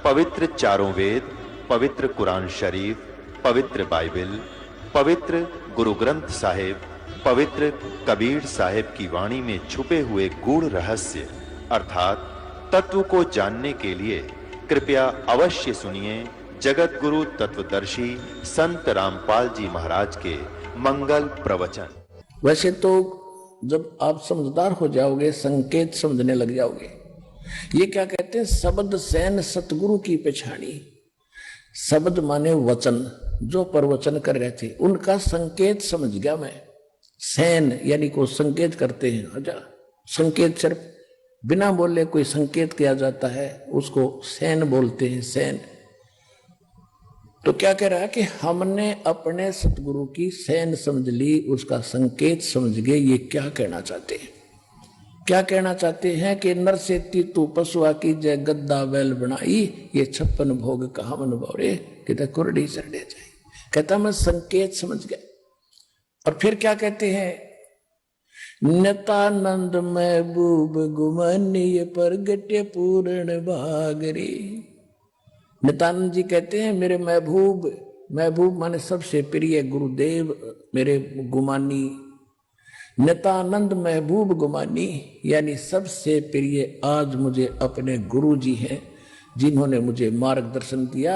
पवित्र चारों वेद, पवित्र कुरान शरीफ, पवित्र बाइबल, पवित्र गुरु ग्रंथ साहिब, पवित्र कबीर साहिब की वाणी में छुपे हुए गूढ़ रहस्य अर्थात तत्व को जानने के लिए कृपया अवश्य सुनिए जगत गुरु तत्वदर्शी संत रामपाल जी महाराज के मंगल प्रवचन। वैसे तो जब आप समझदार हो जाओगे, संकेत समझने लग जाओगे। ये क्या कहते हैं? शब्द सैन सतगुरु की पहचानी। शब्द माने वचन, जो प्रवचन कर रहे थे उनका संकेत समझ गया मैं। सैन यानी को संकेत करते हैं। अच्छा, संकेत सिर्फ बिना बोले कोई संकेत किया जाता है, उसको सैन बोलते हैं। सैन तो क्या कह रहा है कि हमने अपने सतगुरु की सैन समझ ली, उसका संकेत समझ गए। ये क्या कहना चाहते हैं? क्या कहना चाहते हैं कि नर से तू पशुआ की जय गद्दा बैल बनाई, ये 56 भोग कहा मन भौरे कि कुरडी चढ़े जाए। कहता मैं संकेत समझ गया। और फिर क्या कहते हैं? नितानंद महबूब गुमानी प्रगटे पूर्ण भागरी। नितानंद जी कहते हैं मेरे महबूब, महबूब माने सबसे प्रिय गुरुदेव मेरे गुमानी। नितानंद महबूब गुमानी यानी सबसे प्रिय आज मुझे अपने गुरु जी हैं, जिन्होंने मुझे मार्गदर्शन दिया।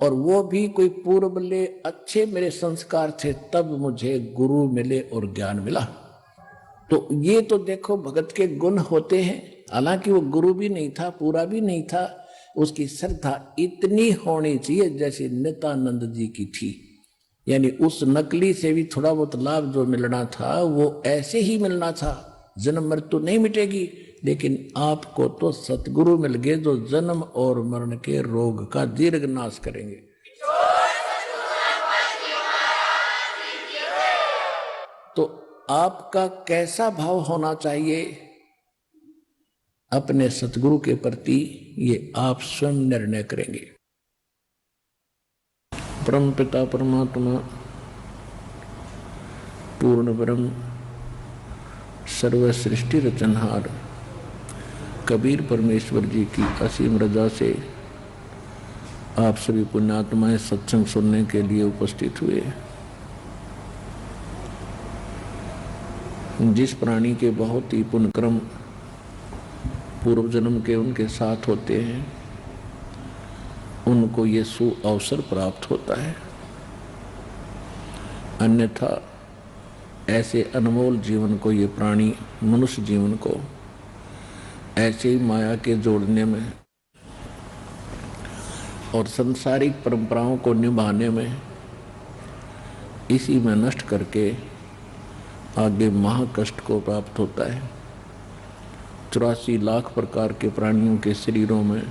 और वो भी कोई पूर्वले अच्छे मेरे संस्कार थे, तब मुझे गुरु मिले और ज्ञान मिला। तो ये तो देखो भगत के गुण होते हैं। हालांकि वो गुरु भी नहीं था, पूरा भी नहीं था, उसकी श्रद्धा इतनी होनी चाहिए जैसे नित्यानंद जी की थी। यानी उस नकली से भी थोड़ा बहुत लाभ जो मिलना था वो ऐसे ही मिलना था। जन्म मृत्यु नहीं मिटेगी, लेकिन आपको तो सतगुरु मिल गए जो जन्म और मरण के रोग का दीर्घ नाश करेंगे। तो आपका कैसा भाव होना चाहिए अपने सतगुरु के प्रति, ये आप स्वयं निर्णय करेंगे। परम पिता परमात्मा पूर्ण ब्रह्म सर्व सृष्टि रचनहार कबीर परमेश्वर जी की असीम रजा से आप सभी पुण्यात्माएं सत्संग सुनने के लिए उपस्थित हुए। जिस प्राणी के बहुत ही पुण्यक्रम पूर्व जन्म के उनके साथ होते हैं, उनको ये सु अवसर प्राप्त होता है। अन्यथा ऐसे अनमोल जीवन को ये प्राणी, मनुष्य जीवन को ऐसे ही माया के जोड़ने में और सांसारिक परंपराओं को निभाने में, इसी में नष्ट करके आगे महाकष्ट को प्राप्त होता है। 84 लाख प्रकार के प्राणियों के शरीरों में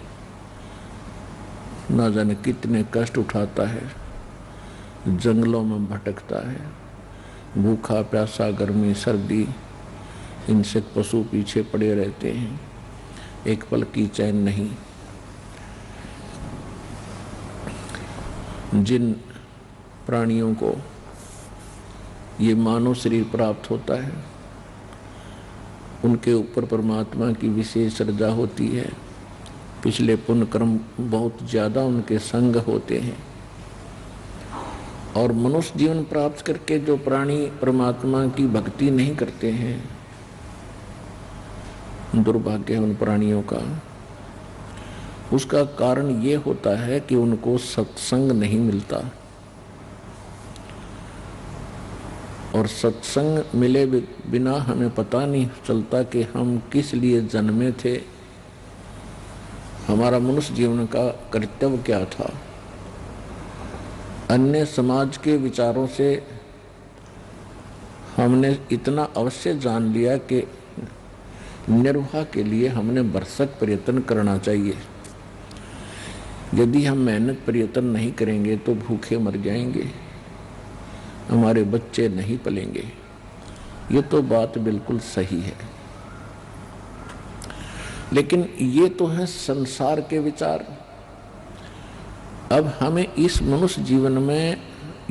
ना जाने कितने कष्ट उठाता है, जंगलों में भटकता है, भूखा प्यासा गर्मी सर्दी, इनसे पशु पीछे पड़े रहते हैं, एक पल की चैन नहीं। जिन प्राणियों को ये मानव शरीर प्राप्त होता है, उनके ऊपर परमात्मा की विशेष रजा होती है। पिछले पुण्य कर्म बहुत ज्यादा उनके संग होते हैं। और मनुष्य जीवन प्राप्त करके जो प्राणी परमात्मा की भक्ति नहीं करते हैं, दुर्भाग्य है उन प्राणियों का। उसका कारण ये होता है कि उनको सत्संग नहीं मिलता। और सत्संग मिले बिना हमें पता नहीं चलता कि हम किस लिए जन्मे थे, हमारा मनुष्य जीवन का कर्तव्य क्या था। अन्य समाज के विचारों से हमने इतना अवश्य जान लिया कि निर्वाह के लिए हमने भरसक प्रयत्न करना चाहिए। यदि हम मेहनत प्रयत्न नहीं करेंगे तो भूखे मर जाएंगे, हमारे बच्चे नहीं पलेंगे। ये तो बात बिल्कुल सही है, लेकिन ये तो है संसार के विचार। अब हमें इस मनुष्य जीवन में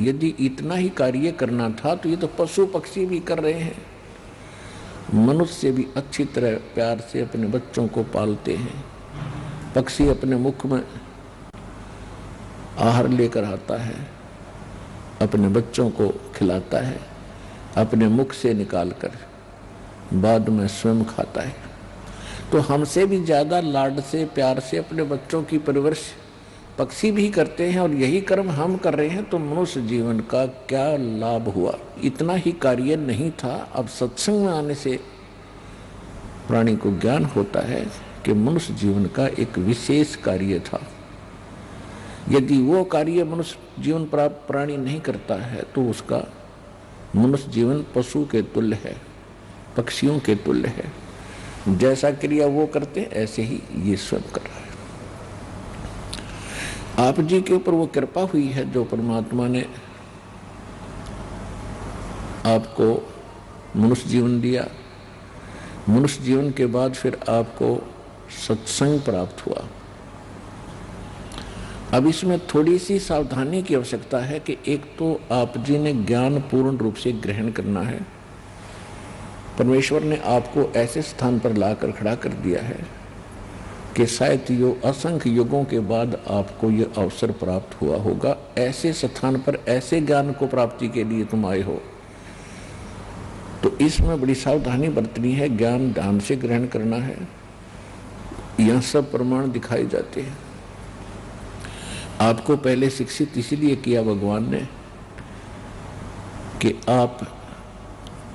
यदि इतना ही कार्य करना था तो ये तो पशु पक्षी भी कर रहे हैं। मनुष्य भी अच्छी तरह प्यार से अपने बच्चों को पालते हैं। पक्षी अपने मुख में आहार लेकर आता है, अपने बच्चों को खिलाता है, अपने मुख से निकालकर बाद में स्वयं खाता है। तो हमसे भी ज्यादा लाड से प्यार से अपने बच्चों की परवरिश पक्षी भी करते हैं, और यही कर्म हम कर रहे हैं। तो मनुष्य जीवन का क्या लाभ हुआ? इतना ही कार्य नहीं था। अब सत्संग में आने से प्राणी को ज्ञान होता है कि मनुष्य जीवन का एक विशेष कार्य था। यदि वो कार्य मनुष्य जीवन प्राप्त प्राणी नहीं करता है तो उसका मनुष्य जीवन पशु के तुल्य है, पक्षियों के तुल्य है। जैसा क्रिया वो करते ऐसे ही ये स्वयं कर रहा है। आप जी के ऊपर वो कृपा हुई है जो परमात्मा ने आपको मनुष्य जीवन दिया। मनुष्य जीवन के बाद फिर आपको सत्संग प्राप्त हुआ। अब इसमें थोड़ी सी सावधानी की आवश्यकता है कि एक तो आप जी ने ज्ञान पूर्ण रूप से ग्रहण करना है। परमेश्वर ने आपको ऐसे स्थान पर लाकर खड़ा कर दिया है कि शायद असंख्य युगों के बाद आपको ये अवसर प्राप्त हुआ होगा। ऐसे स्थान पर ऐसे ज्ञान को प्राप्ति के लिए तुम आए हो, तो इसमें बड़ी सावधानी बरतनी है। ज्ञान ध्यान से ग्रहण करना है। यह सब प्रमाण दिखाए जाते हैं। आपको पहले शिक्षित इसलिए किया भगवान ने कि आप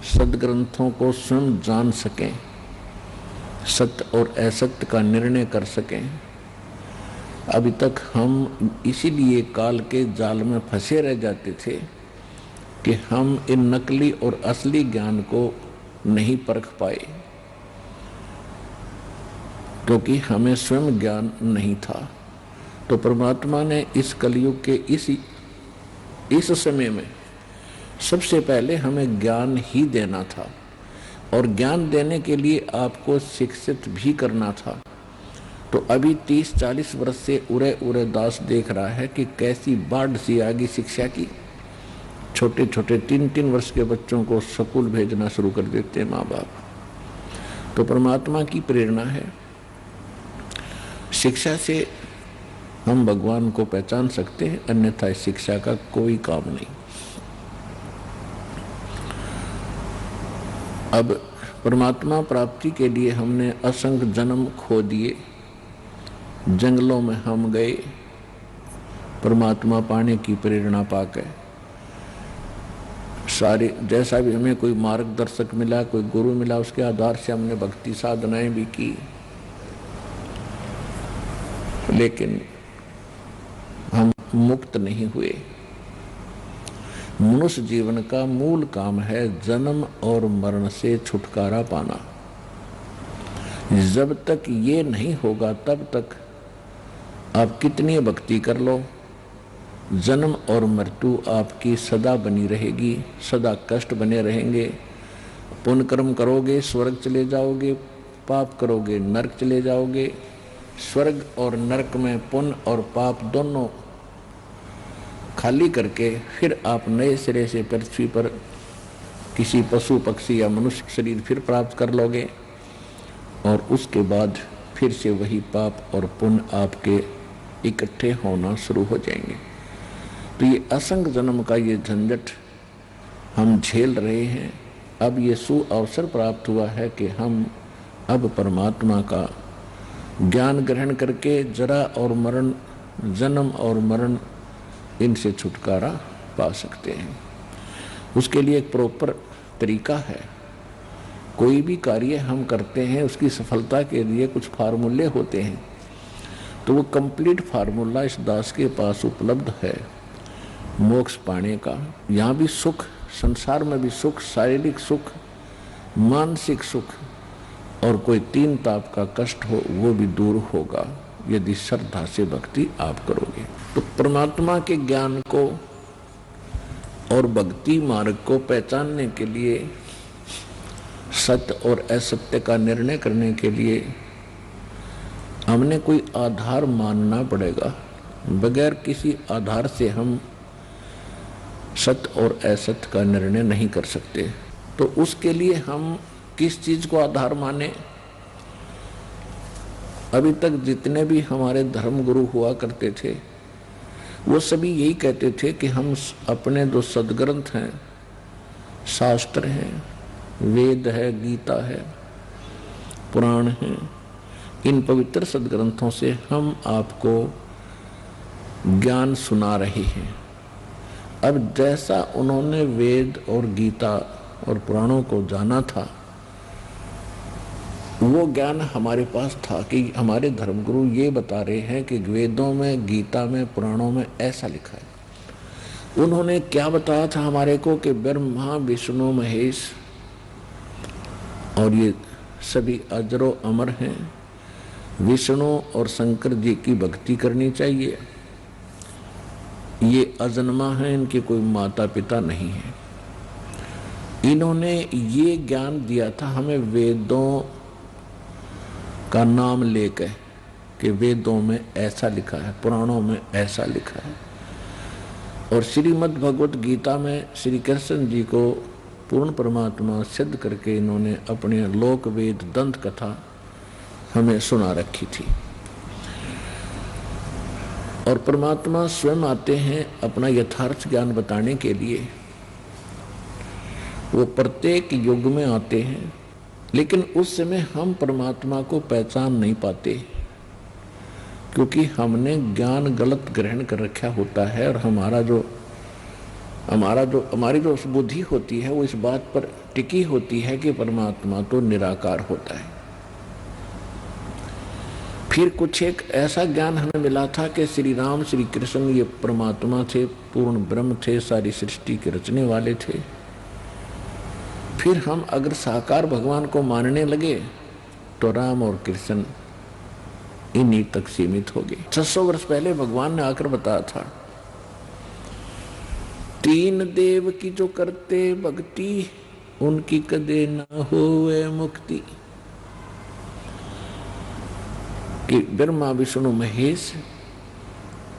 सदग्रंथों को स्वयं जान सकें, सत्य और असत्य का निर्णय कर सकें। अभी तक हम इसीलिए काल के जाल में फंसे रह जाते थे कि हम इन नकली और असली ज्ञान को नहीं परख पाए, क्योंकि हमें स्वयं ज्ञान नहीं था। तो परमात्मा ने इस कलयुग के इस समय में सबसे पहले हमें ज्ञान ही देना था, और ज्ञान देने के लिए आपको शिक्षित भी करना था। तो अभी 30-40 वर्ष से उरे दास देख रहा है कि कैसी बाढ़ सी आ गई शिक्षा की। छोटे छोटे 3-3 वर्ष के बच्चों को स्कूल भेजना शुरू कर देते हैं माँ बाप। तो परमात्मा की प्रेरणा है। शिक्षा से हम भगवान को पहचान सकते हैं, अन्यथा इस शिक्षा का कोई काम नहीं। अब परमात्मा प्राप्ति के लिए हमने असंख्य जन्म खो दिए, जंगलों में हम गए परमात्मा पाने की प्रेरणा पाकर। सारे जैसा भी हमें कोई मार्गदर्शक मिला, कोई गुरु मिला, उसके आधार से हमने भक्ति साधनाएं भी की, लेकिन हम मुक्त नहीं हुए। मनुष्य जीवन का मूल काम है जन्म और मरण से छुटकारा पाना। जब तक ये नहीं होगा तब तक आप कितनी भक्ति कर लो, जन्म और मृत्यु आपकी सदा बनी रहेगी, सदा कष्ट बने रहेंगे। पुण्य कर्म करोगे स्वर्ग चले जाओगे, पाप करोगे नरक चले जाओगे। स्वर्ग और नरक में पुण्य और पाप दोनों खाली करके फिर आप नए सिरे से पृथ्वी पर किसी पशु पक्षी या मनुष्य शरीर फिर प्राप्त कर लोगे, और उसके बाद फिर से वही पाप और पुण्य आपके इकट्ठे होना शुरू हो जाएंगे। तो ये असंख्य जन्म का ये झंझट हम झेल रहे हैं। अब ये सुअवसर प्राप्त हुआ है कि हम अब परमात्मा का ज्ञान ग्रहण करके जरा और मरण, जन्म और मरण, इनसे छुटकारा पा सकते हैं। उसके लिए एक प्रॉपर तरीका है। कोई भी कार्य हम करते हैं उसकी सफलता के लिए कुछ फार्मूले होते हैं, तो वो कंप्लीट फार्मूला इस दास के पास उपलब्ध है मोक्ष पाने का। यहाँ भी सुख, संसार में भी सुख, शारीरिक सुख, मानसिक सुख, और कोई 3 ताप का कष्ट हो वो भी दूर होगा यदि श्रद्धा से भक्ति आप करोगे। तो परमात्मा के ज्ञान को और भक्ति मार्ग को पहचानने के लिए, सत्य और असत्य का निर्णय करने के लिए हमने कोई आधार मानना पड़ेगा। बगैर किसी आधार से हम सत्य और असत्य का निर्णय नहीं कर सकते। तो उसके लिए हम किस चीज को आधार माने? अभी तक जितने भी हमारे धर्म गुरु हुआ करते थे वो सभी यही कहते थे कि हम अपने जो सदग्रंथ हैं, शास्त्र हैं, वेद है, गीता है, पुराण है, इन पवित्र सदग्रंथों से हम आपको ज्ञान सुना रहे हैं। अब जैसा उन्होंने वेद और गीता और पुराणों को जाना था, वो ज्ञान हमारे पास था कि हमारे धर्मगुरु ये बता रहे हैं कि वेदों में, गीता में, पुराणों में ऐसा लिखा है। उन्होंने क्या बताया था हमारे को कि ब्रह्मा, विष्णु, महेश और ये सभी अजरो अमर हैं। विष्णु और शंकर जी की भक्ति करनी चाहिए। ये अजन्मा है, इनके कोई माता पिता नहीं है। इन्होंने ये ज्ञान दिया था हमें वेदों का नाम लेकर कि वेदों में ऐसा लिखा है, पुराणों में ऐसा लिखा है। और श्रीमद् भगवत गीता में श्री कृष्ण जी को पूर्ण परमात्मा सिद्ध करके इन्होंने अपने लोक वेद दंत कथा हमें सुना रखी थी। और परमात्मा स्वयं आते हैं अपना यथार्थ ज्ञान बताने के लिए। वो प्रत्येक युग में आते हैं, लेकिन उस समय हम परमात्मा को पहचान नहीं पाते, क्योंकि हमने ज्ञान गलत ग्रहण कर रखा होता है। और हमारी जो बुद्धि होती है वो इस बात पर टिकी होती है कि परमात्मा तो निराकार होता है। फिर कुछ एक ऐसा ज्ञान हमें मिला था कि श्री राम, श्री कृष्ण ये परमात्मा थे, पूर्ण ब्रह्म थे, सारी सृष्टि के रचने वाले थे। फिर हम अगर साकार भगवान को मानने लगे तो राम और कृष्ण इन्हीं तक सीमित हो गए। 600 वर्ष पहले भगवान ने आकर बताया था, तीन देव की जो करते भक्ति, उनकी कदे न होवे मुक्ति। कि ब्रह्मा, विष्णु, महेश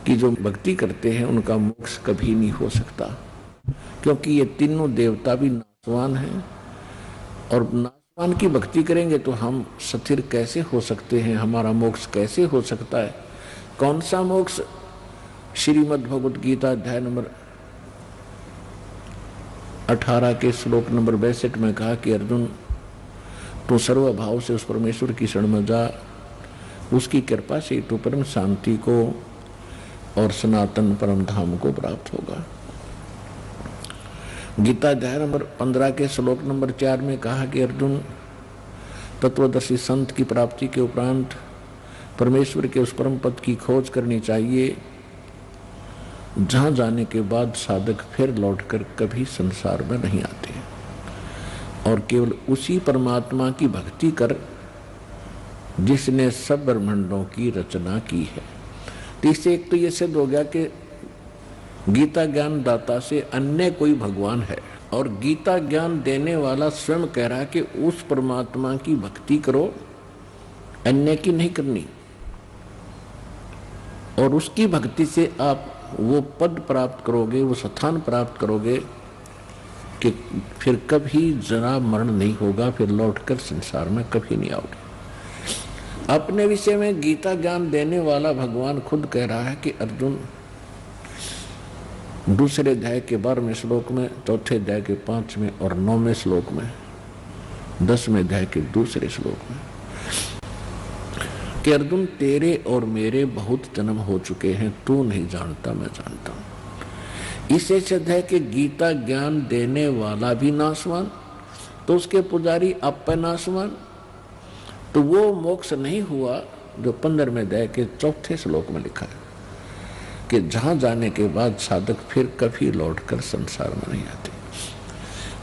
की जो भक्ति करते हैं उनका मोक्ष कभी नहीं हो सकता, क्योंकि ये तीनों देवता भी नाशवान हैं। और नाशवान की भक्ति करेंगे तो हम स्थिर कैसे हो सकते हैं, हमारा मोक्ष कैसे हो सकता है? कौन सा मोक्ष? श्रीमद् भगवत गीता अध्याय नंबर 18 के श्लोक नंबर 62 में कहा कि अर्जुन, तू सर्वभाव से उस परमेश्वर की शरण में जा, उसकी कृपा से तू परम शांति को और सनातन परम धाम को प्राप्त होगा। गीता अध्याय नंबर 15 के श्लोक नंबर 4 में कहा कि अर्जुन, तत्वदर्शी संत की प्राप्ति के उपरांत परमेश्वर के उस परम पद की खोज करनी चाहिए, जहां जाने के बाद साधक फिर लौटकर कभी संसार में नहीं आते, और केवल उसी परमात्मा की भक्ति कर जिसने सब ब्रह्मांडों की रचना की है। तो इससे एक तो ये सिद्ध हो गया कि गीता ज्ञान दाता से अन्य कोई भगवान है, और गीता ज्ञान देने वाला स्वयं कह रहा है कि उस परमात्मा की भक्ति करो, अन्य की नहीं करनी। और उसकी भक्ति से आप वो पद प्राप्त करोगे, वो स्थान प्राप्त करोगे कि फिर कभी जरा मरण नहीं होगा, फिर लौटकर संसार में कभी नहीं आओगे। अपने विषय में गीता ज्ञान देने वाला भगवान खुद कह रहा है कि अर्जुन, दूसरे अध्याय के 12वें श्लोक में, चौथे अध्याय के 5वें और 9वें श्लोक में, 10वें अध्याय के दूसरे श्लोक में, कि अर्जुन, तेरे और मेरे बहुत जन्म हो चुके हैं, तू नहीं जानता, मैं जानता हूं। इसे सिद्ध है कि गीता ज्ञान देने वाला भी नाशवान, तो उसके पुजारी अपय नाशवान। तो वो मोक्ष नहीं हुआ जो 15वें अध्याय के 4थे श्लोक में लिखा है कि जहां जाने के बाद साधक फिर कभी लौटकर संसार में नहीं आते।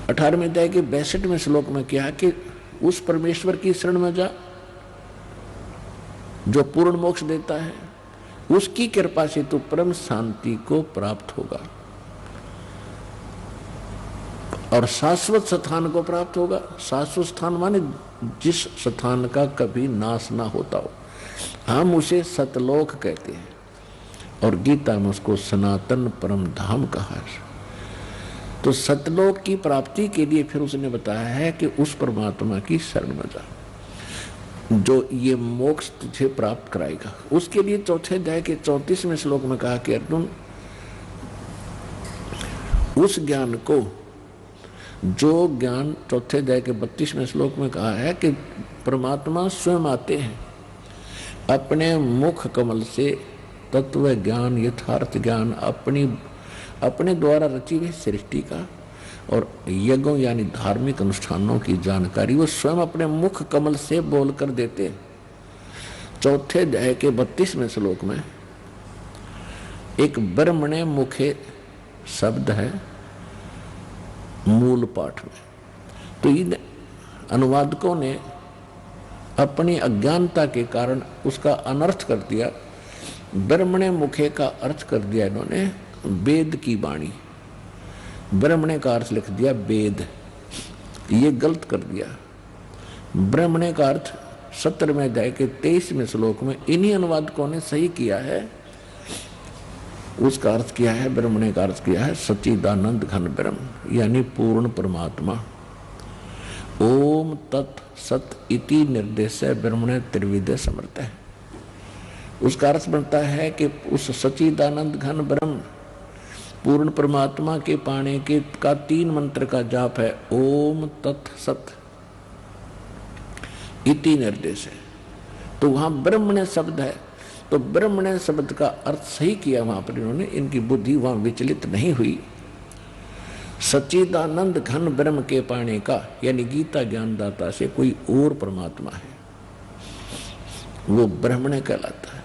18वें अध्याय के 62वें श्लोक में क्या कि उस परमेश्वर की शरण में जा जो पूर्ण मोक्ष देता है, उसकी कृपा से तो परम शांति को प्राप्त होगा और शाश्वत स्थान को प्राप्त होगा। शाश्वत स्थान माने जिस स्थान का कभी नाश ना होता हो, हम उसे सतलोक कहते हैं, और गीता में उसको सनातन परम धाम कहा है। तो सतलोक की प्राप्ति के लिए फिर उसने बताया है कि उस परमात्मा की शरण में जा जो ये मोक्ष तुझे प्राप्त कराएगा। उसके लिए चौथे अध्याय के 34वें श्लोक में कहा कि अर्जुन, उस ज्ञान को, जो ज्ञान चौथे अध्याय के 32वें श्लोक में कहा है कि परमात्मा स्वयं आते हैं अपने मुख कमल से तत्व ज्ञान, यथार्थ ज्ञान, अपने द्वारा रची हुई सृष्टि का और यज्ञों यानी धार्मिक अनुष्ठानों की जानकारी वो स्वयं अपने मुख कमल से बोल कर देते हैं। चौथे अध्याय के 32वें श्लोक में एक ब्रह्मणे मुखे शब्द है मूल पाठ में। तो इन अनुवादकों ने अपनी अज्ञानता के कारण उसका अनर्थ कर दिया। ब्रह्मणे मुखे का अर्थ कर दिया इन्होंने वेद की वाणी, ब्रह्मणे का अर्थ लिख दिया वेद, ये गलत कर दिया। ब्रह्मणे का अर्थ 17वें अध्याय के 23वें श्लोक में इन्हीं अनुवादकों ने सही किया है, उसका अर्थ किया है, ब्रह्मणे का अर्थ किया है सच्चिदानंद घन ब्रह्म यानी पूर्ण परमात्मा। ओम तत् सत इति निर्देश ब्रह्मणे त्रिविधे समर्थ है। उसका अर्थ बनता है कि उस सच्चिदानंद घन ब्रह्म पूर्ण परमात्मा के पाने के का 3 मंत्र का जाप है ओम तत् सत इति निर्देश है। तो वहां ब्रह्मणे शब्द है, तो ब्रह्मणे शब्द का अर्थ सही किया वहां पर इन्होंने, इनकी बुद्धि वहां विचलित नहीं हुई। सच्चिदानंद घन ब्रह्म के पाने का यानी गीता ज्ञानदाता से कोई और परमात्मा है, वो ब्रह्मणे कहलाता है,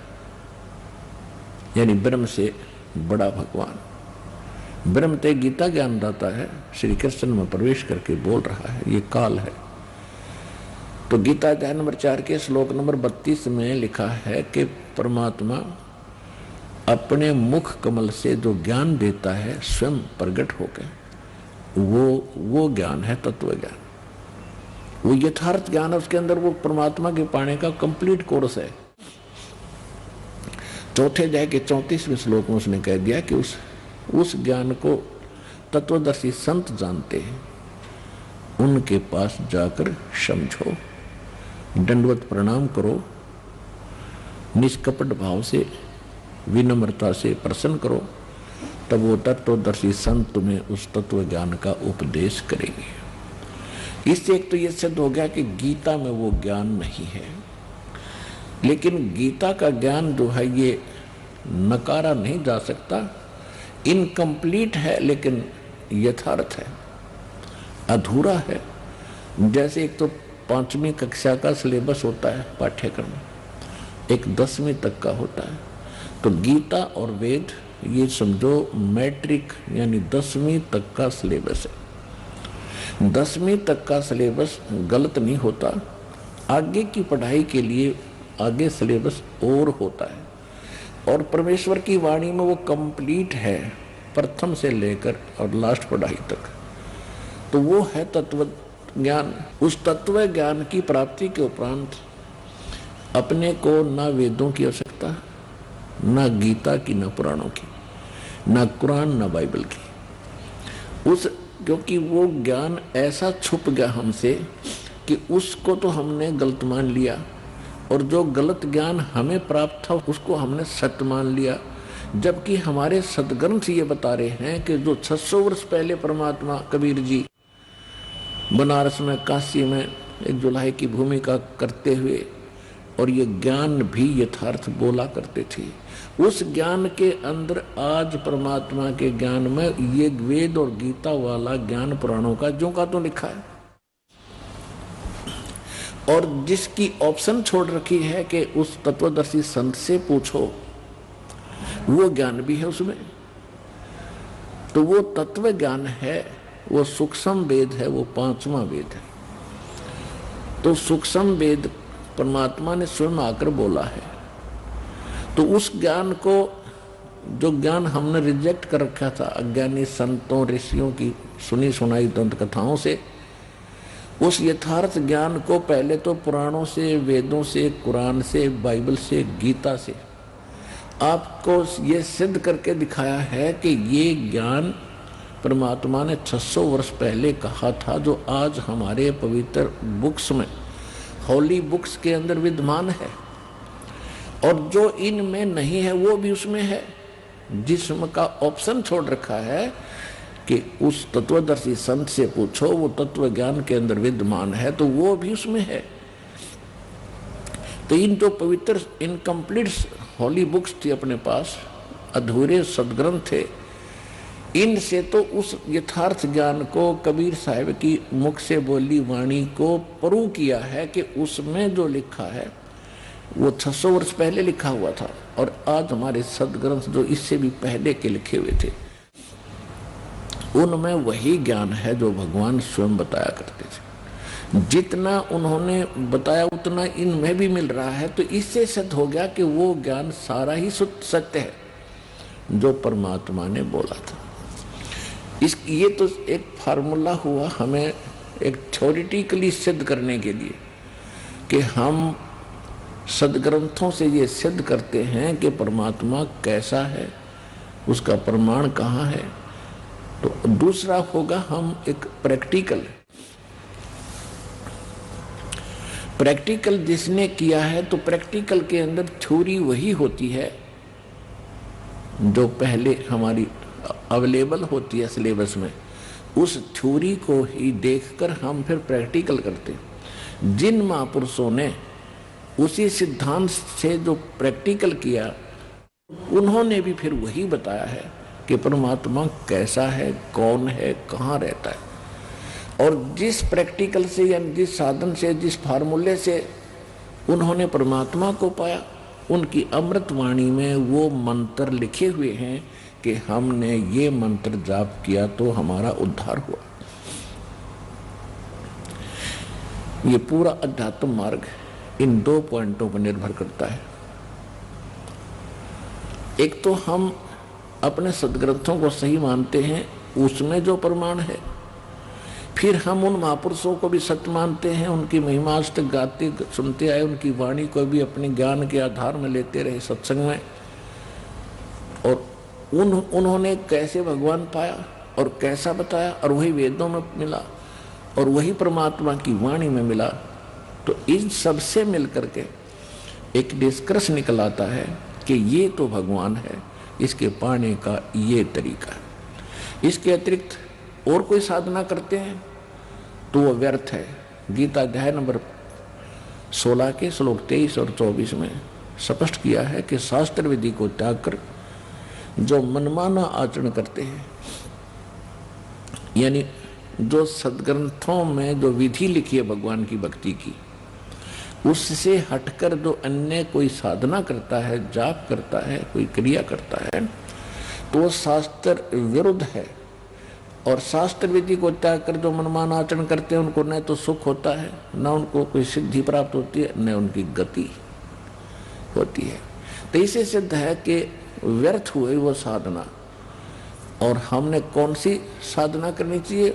यानी ब्रह्म से बड़ा भगवान। ब्रह्म ते गीता ज्ञानदाता है, श्री कृष्ण में प्रवेश करके बोल रहा है, ये काल है। तो गीता अध्याय नंबर 4 के श्लोक नंबर 32 में लिखा है कि परमात्मा अपने मुख कमल से जो ज्ञान देता है स्वयं प्रकट होकर, वो ज्ञान है तत्व ज्ञान, वो यथार्थ ज्ञान है। उसके अंदर वो परमात्मा के पाने का कंप्लीट कोर्स है। चौथे अध्याय के 34वें श्लोक में उसने कह दिया कि उस ज्ञान को तत्वदर्शी संत जानते हैं, उनके पास जाकर समझो, दंडवत प्रणाम करो, निष्कपट भाव से विनम्रता से प्रसन्न करो, तब वो तत्वदर्शी संत तुम्हें उस तत्व ज्ञान का उपदेश करेंगे। इससे एक तो ये सिद्ध हो गया कि गीता में वो ज्ञान नहीं है, लेकिन गीता का ज्ञान जो है ये नकारा नहीं जा सकता, इनकम्प्लीट है लेकिन यथार्थ है, अधूरा है। जैसे एक तो 5वीं कक्षा का सिलेबस होता है पाठ्यक्रम, एक 10वीं तक का होता है। तो गीता और वेद ये समझो मैट्रिक यानी 10वीं तक का सिलेबस है। 10वीं तक का सिलेबस गलत नहीं होता, आगे की पढ़ाई के लिए आगे सिलेबस और होता है, और परमेश्वर की वाणी में वो कंप्लीट है प्रथम से लेकर और लास्ट पढ़ाई तक। तो वो है तत्व ज्ञान। उस तत्व ज्ञान की प्राप्ति के उपरांत अपने को ना वेदों की आवश्यकता, ना गीता की, ना पुराणों की, ना कुरान, ना बाइबल की। क्योंकि वो ज्ञान ऐसा छुप गया हमसे कि उसको तो हमने गलत मान लिया, और जो गलत ज्ञान हमें प्राप्त था उसको हमने सत्य मान लिया। जबकि हमारे सदग्रंथ ये बता रहे हैं कि जो 600 वर्ष पहले परमात्मा कबीर जी बनारस में, काशी में एक जुलाहे की भूमिका करते हुए और ये ज्ञान भी यथार्थ बोला करते थे, उस ज्ञान के अंदर आज परमात्मा के ज्ञान में ये वेद और गीता वाला ज्ञान पुराणों का जो का तो लिखा है, और जिसकी ऑप्शन छोड़ रखी है कि उस तत्वदर्शी संत से पूछो, वो ज्ञान भी है उसमें। तो वो तत्व ज्ञान है, वो सूक्ष्म वेद है, वो 5वां वेद है। तो सूक्ष्म वेद परमात्मा ने स्वयं आकर बोला है। तो उस ज्ञान को, जो ज्ञान हमने रिजेक्ट कर रखा था अज्ञानी संतों ऋषियों की सुनी सुनाई दंत कथाओं से, उस यथार्थ ज्ञान को पहले तो पुराणों से, वेदों से, कुरान से, बाइबल से, गीता से आपको ये सिद्ध करके दिखाया है कि ये ज्ञान परमात्मा ने 600 वर्ष पहले कहा था, जो आज हमारे पवित्र बुक्स में, होली बुक्स के अंदर विद्यमान है, और जो इनमें नहीं है वो भी उसमें है। जिसम का ऑप्शन छोड़ रखा है कि उस तत्वदर्शी संत से पूछो, वो तत्व ज्ञान के अंदर विद्यमान है तो वो भी उसमें है। तो इन जो पवित्र इनकम्प्लीट हॉली बुक्स थी अपने पास, अधूरे सदग्रंथ थे, इनसे तो उस यथार्थ ज्ञान को कबीर साहिब की मुख से बोली वाणी को प्रूव किया है कि उसमें जो लिखा है वो 600 वर्ष पहले लिखा हुआ था, और आज हमारे सदग्रंथ जो इससे भी पहले के लिखे हुए थे उनमें वही ज्ञान है जो भगवान स्वयं बताया करते थे। जितना उन्होंने बताया उतना इनमें भी मिल रहा है, तो इससे सिद्ध हो गया कि वो ज्ञान सारा ही शुद्ध सत्य है जो परमात्मा ने बोला था। ये तो एक फार्मूला हुआ हमें एक थ्योरेटिकली सिद्ध करने के लिए कि हम सदग्रंथों से ये सिद्ध करते हैं कि परमात्मा कैसा है, उसका प्रमाण कहाँ है। तो दूसरा होगा हम एक प्रैक्टिकल जिसने किया है, तो प्रैक्टिकल के अंदर थ्योरी वही होती है जो पहले हमारी अवेलेबल होती है सिलेबस में, उस थ्योरी को ही देखकर हम फिर प्रैक्टिकल करते हैं। जिन महापुरुषों ने उसी सिद्धांत से जो प्रैक्टिकल किया, उन्होंने भी फिर वही बताया है कि परमात्मा कैसा है, कौन है, कहाँ रहता है। और जिस प्रैक्टिकल से या जिस साधन से, जिस फार्मूले से उन्होंने परमात्मा को पाया, उनकी अमृत वाणी में वो मंत्र लिखे हुए हैं कि हमने ये मंत्र जाप किया तो हमारा उद्धार हुआ। ये पूरा अध्यात्म मार्ग इन 2 पॉइंटों पर निर्भर करता है। एक तो हम अपने सदग्रंथों को सही मानते हैं, उसमें जो प्रमाण है, फिर हम उन महापुरुषों को भी सत्य मानते हैं, उनकी महिमा आज तक गाते सुनते आए, उनकी वाणी को भी अपने ज्ञान के आधार में लेते रहे सत्संग में। और उन्होंने कैसे भगवान पाया और कैसा बताया, और वही वेदों में मिला और वही परमात्मा की वाणी में मिला। तो इन सबसे मिलकर के एक निष्कर्ष निकल आता है कि ये तो भगवान है, इसके पाने का ये तरीका है। इसके अतिरिक्त और कोई साधना करते हैं तो वो व्यर्थ है। गीता अध्याय नंबर 16 के श्लोक 23 और 24 में स्पष्ट किया है कि शास्त्र विधि को त्याग कर जो मनमाना आचरण करते हैं, यानी जो सदग्रंथों में जो विधि लिखी है भगवान की भक्ति की, उससे हटकर जो अन्य कोई साधना करता है, जाप करता है, कोई क्रिया करता है, तो वो शास्त्र विरुद्ध है। और शास्त्र विधि को त्याग कर जो मनमान आचरण करते हैं, उनको न तो सुख होता है, न उनको कोई सिद्धि प्राप्त होती है, न उनकी गति होती है। तो इसे सिद्ध है कि व्यर्थ हुई वो साधना। और हमने कौन सी साधना करनी चाहिए?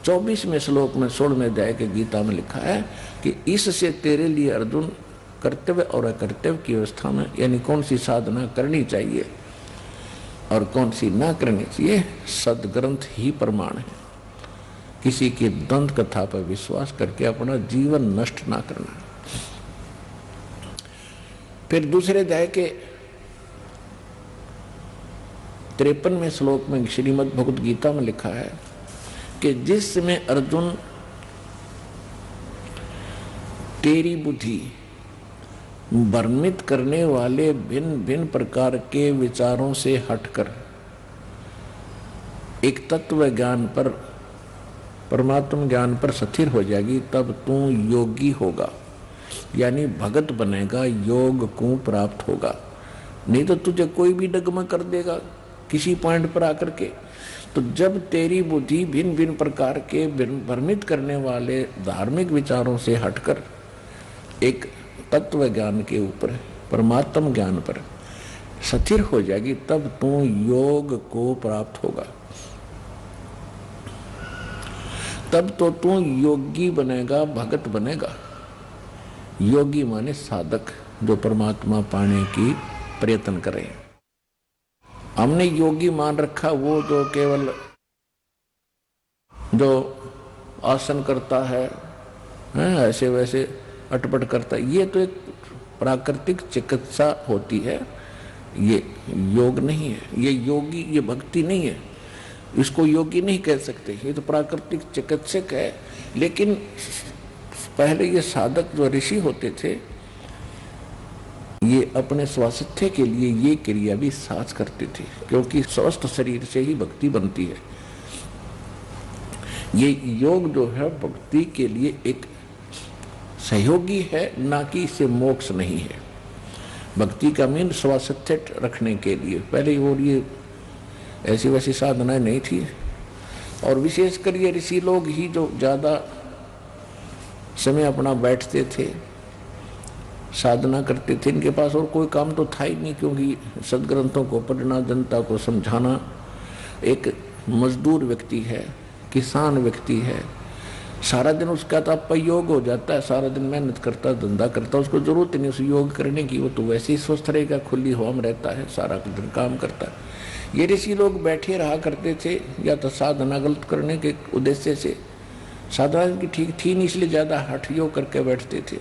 24वें श्लोक में 16वें अध्याय के गीता में लिखा है कि इससे तेरे लिए अर्जुन कर्तव्य और अकर्तव्य की अवस्था में, यानी कौन सी साधना करनी चाहिए और कौन सी ना करनी चाहिए, सदग्रंथ ही प्रमाण है। किसी की दंत कथा पर विश्वास करके अपना जीवन नष्ट ना करना। फिर दूसरे अध्याय के 53वें श्लोक में श्रीमद् भगवद गीता में लिखा है कि जिस समय अर्जुन तेरी बुद्धि भ्रमित करने वाले भिन्न भिन्न प्रकार के विचारों से हटकर एक तत्व ज्ञान पर, परमात्म ज्ञान पर स्थिर हो जाएगी, तब तू योगी होगा, यानी भगत बनेगा, योग को प्राप्त होगा। नहीं तो तुझे कोई भी डगमग कर देगा किसी पॉइंट पर आकर के। तो जब तेरी बुद्धि भिन्न भिन्न प्रकार के भ्रमित करने वाले धार्मिक विचारों से हटकर एक तत्व ज्ञान के ऊपर, परमात्म ज्ञान पर स्थिर हो जाएगी, तब तू योग को प्राप्त होगा। तब तो तू योगी बनेगा, भगत बनेगा। योगी माने साधक, जो परमात्मा पाने की प्रयत्न करे। हमने योगी मान रखा वो जो केवल जो आसन करता है, ऐसे वैसे अटपट करता है। ये तो एक प्राकृतिक चिकित्सा होती है, ये योग नहीं है, ये योगी, ये भक्ति नहीं है। इसको योगी नहीं कह सकते, ये तो प्राकृतिक चिकित्सक है। लेकिन पहले ये साधक जो ऋषि होते थे, ये अपने स्वास्थ्य के लिए ये क्रिया भी साथ करते थे, क्योंकि स्वस्थ शरीर से ही भक्ति बनती है। ये योग जो है भक्ति के लिए एक सहयोगी है, ना कि इसे मोक्ष नहीं है। भक्ति का मीन स्वास्थ्य रखने के लिए पहले और ये ऐसी वैसी साधनाएं नहीं थी। और विशेषकर ये ऋषि लोग ही जो ज़्यादा समय अपना बैठते थे, साधना करते थे। इनके पास और कोई काम तो था ही नहीं, क्योंकि सदग्रंथों को पढ़ना, जनता को समझाना, एक मजदूर व्यक्ति है, किसान व्यक्ति है, सारा दिन उसका तो अपयोग हो जाता है, सारा दिन मेहनत करता, धंधा करता, उसको जरूरत नहीं उस योग करने की, वो तो वैसे ही स्वस्थ रहेगा, खुली हवा में रहता है, सारा दिन काम करता है। ये ऋषि लोग बैठे रहा करते थे, या तो साधना गलत करने के उद्देश्य से, साधना की ठीक थी नहीं इसलिए ज़्यादा हठ योग करके बैठते थे,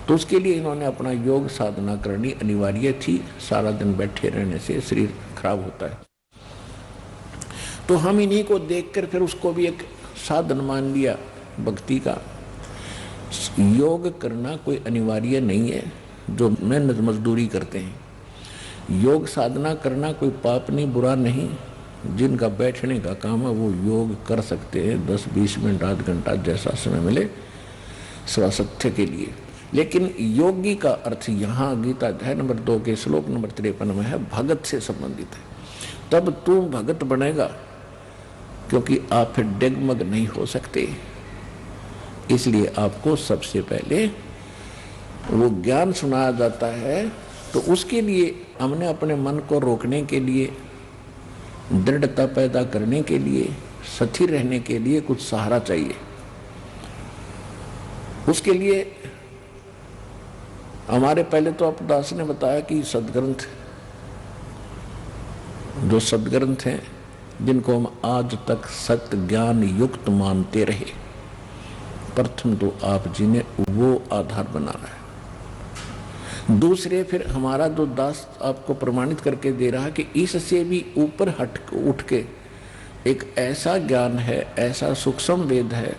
तो उसके लिए इन्होंने अपना योग साधना करनी अनिवार्य थी। सारा दिन बैठे रहने से शरीर खराब होता है। तो हम इन्हीं को देखकर फिर उसको भी एक साधन मान लिया भक्ति का। योग करना कोई अनिवार्य नहीं है जो मेहनत मजदूरी करते हैं। योग साधना करना कोई पाप नहीं, बुरा नहीं। जिनका बैठने का काम है वो योग कर सकते हैं, 10-20 मिनट, आध घंटा, जैसा समय मिले स्वास्थ्य के लिए। लेकिन योगी का अर्थ यहाँ गीता अध्याय नंबर 2 के श्लोक नंबर 53 में है, भगत से संबंधित है। तब तू भगत बनेगा, क्योंकि आप फिर डगमग नहीं हो सकते। इसलिए आपको सबसे पहले वो ज्ञान सुनाया जाता है, तो उसके लिए हमने अपने मन को रोकने के लिए, दृढ़ता पैदा करने के लिए, स्थिर रहने के लिए कुछ सहारा चाहिए। उसके लिए हमारे पहले तो अपदास ने बताया कि सदग्रंथ, जो सदग्रंथ हैं जिनको हम आज तक सत्य ज्ञान युक्त मानते रहे, प्रथम तो आप जी ने वो आधार बना रहा है। दूसरे फिर हमारा जो दास आपको प्रमाणित करके दे रहा है कि इससे भी ऊपर उठ के एक ऐसा ज्ञान है, ऐसा सूक्ष्म वेद है,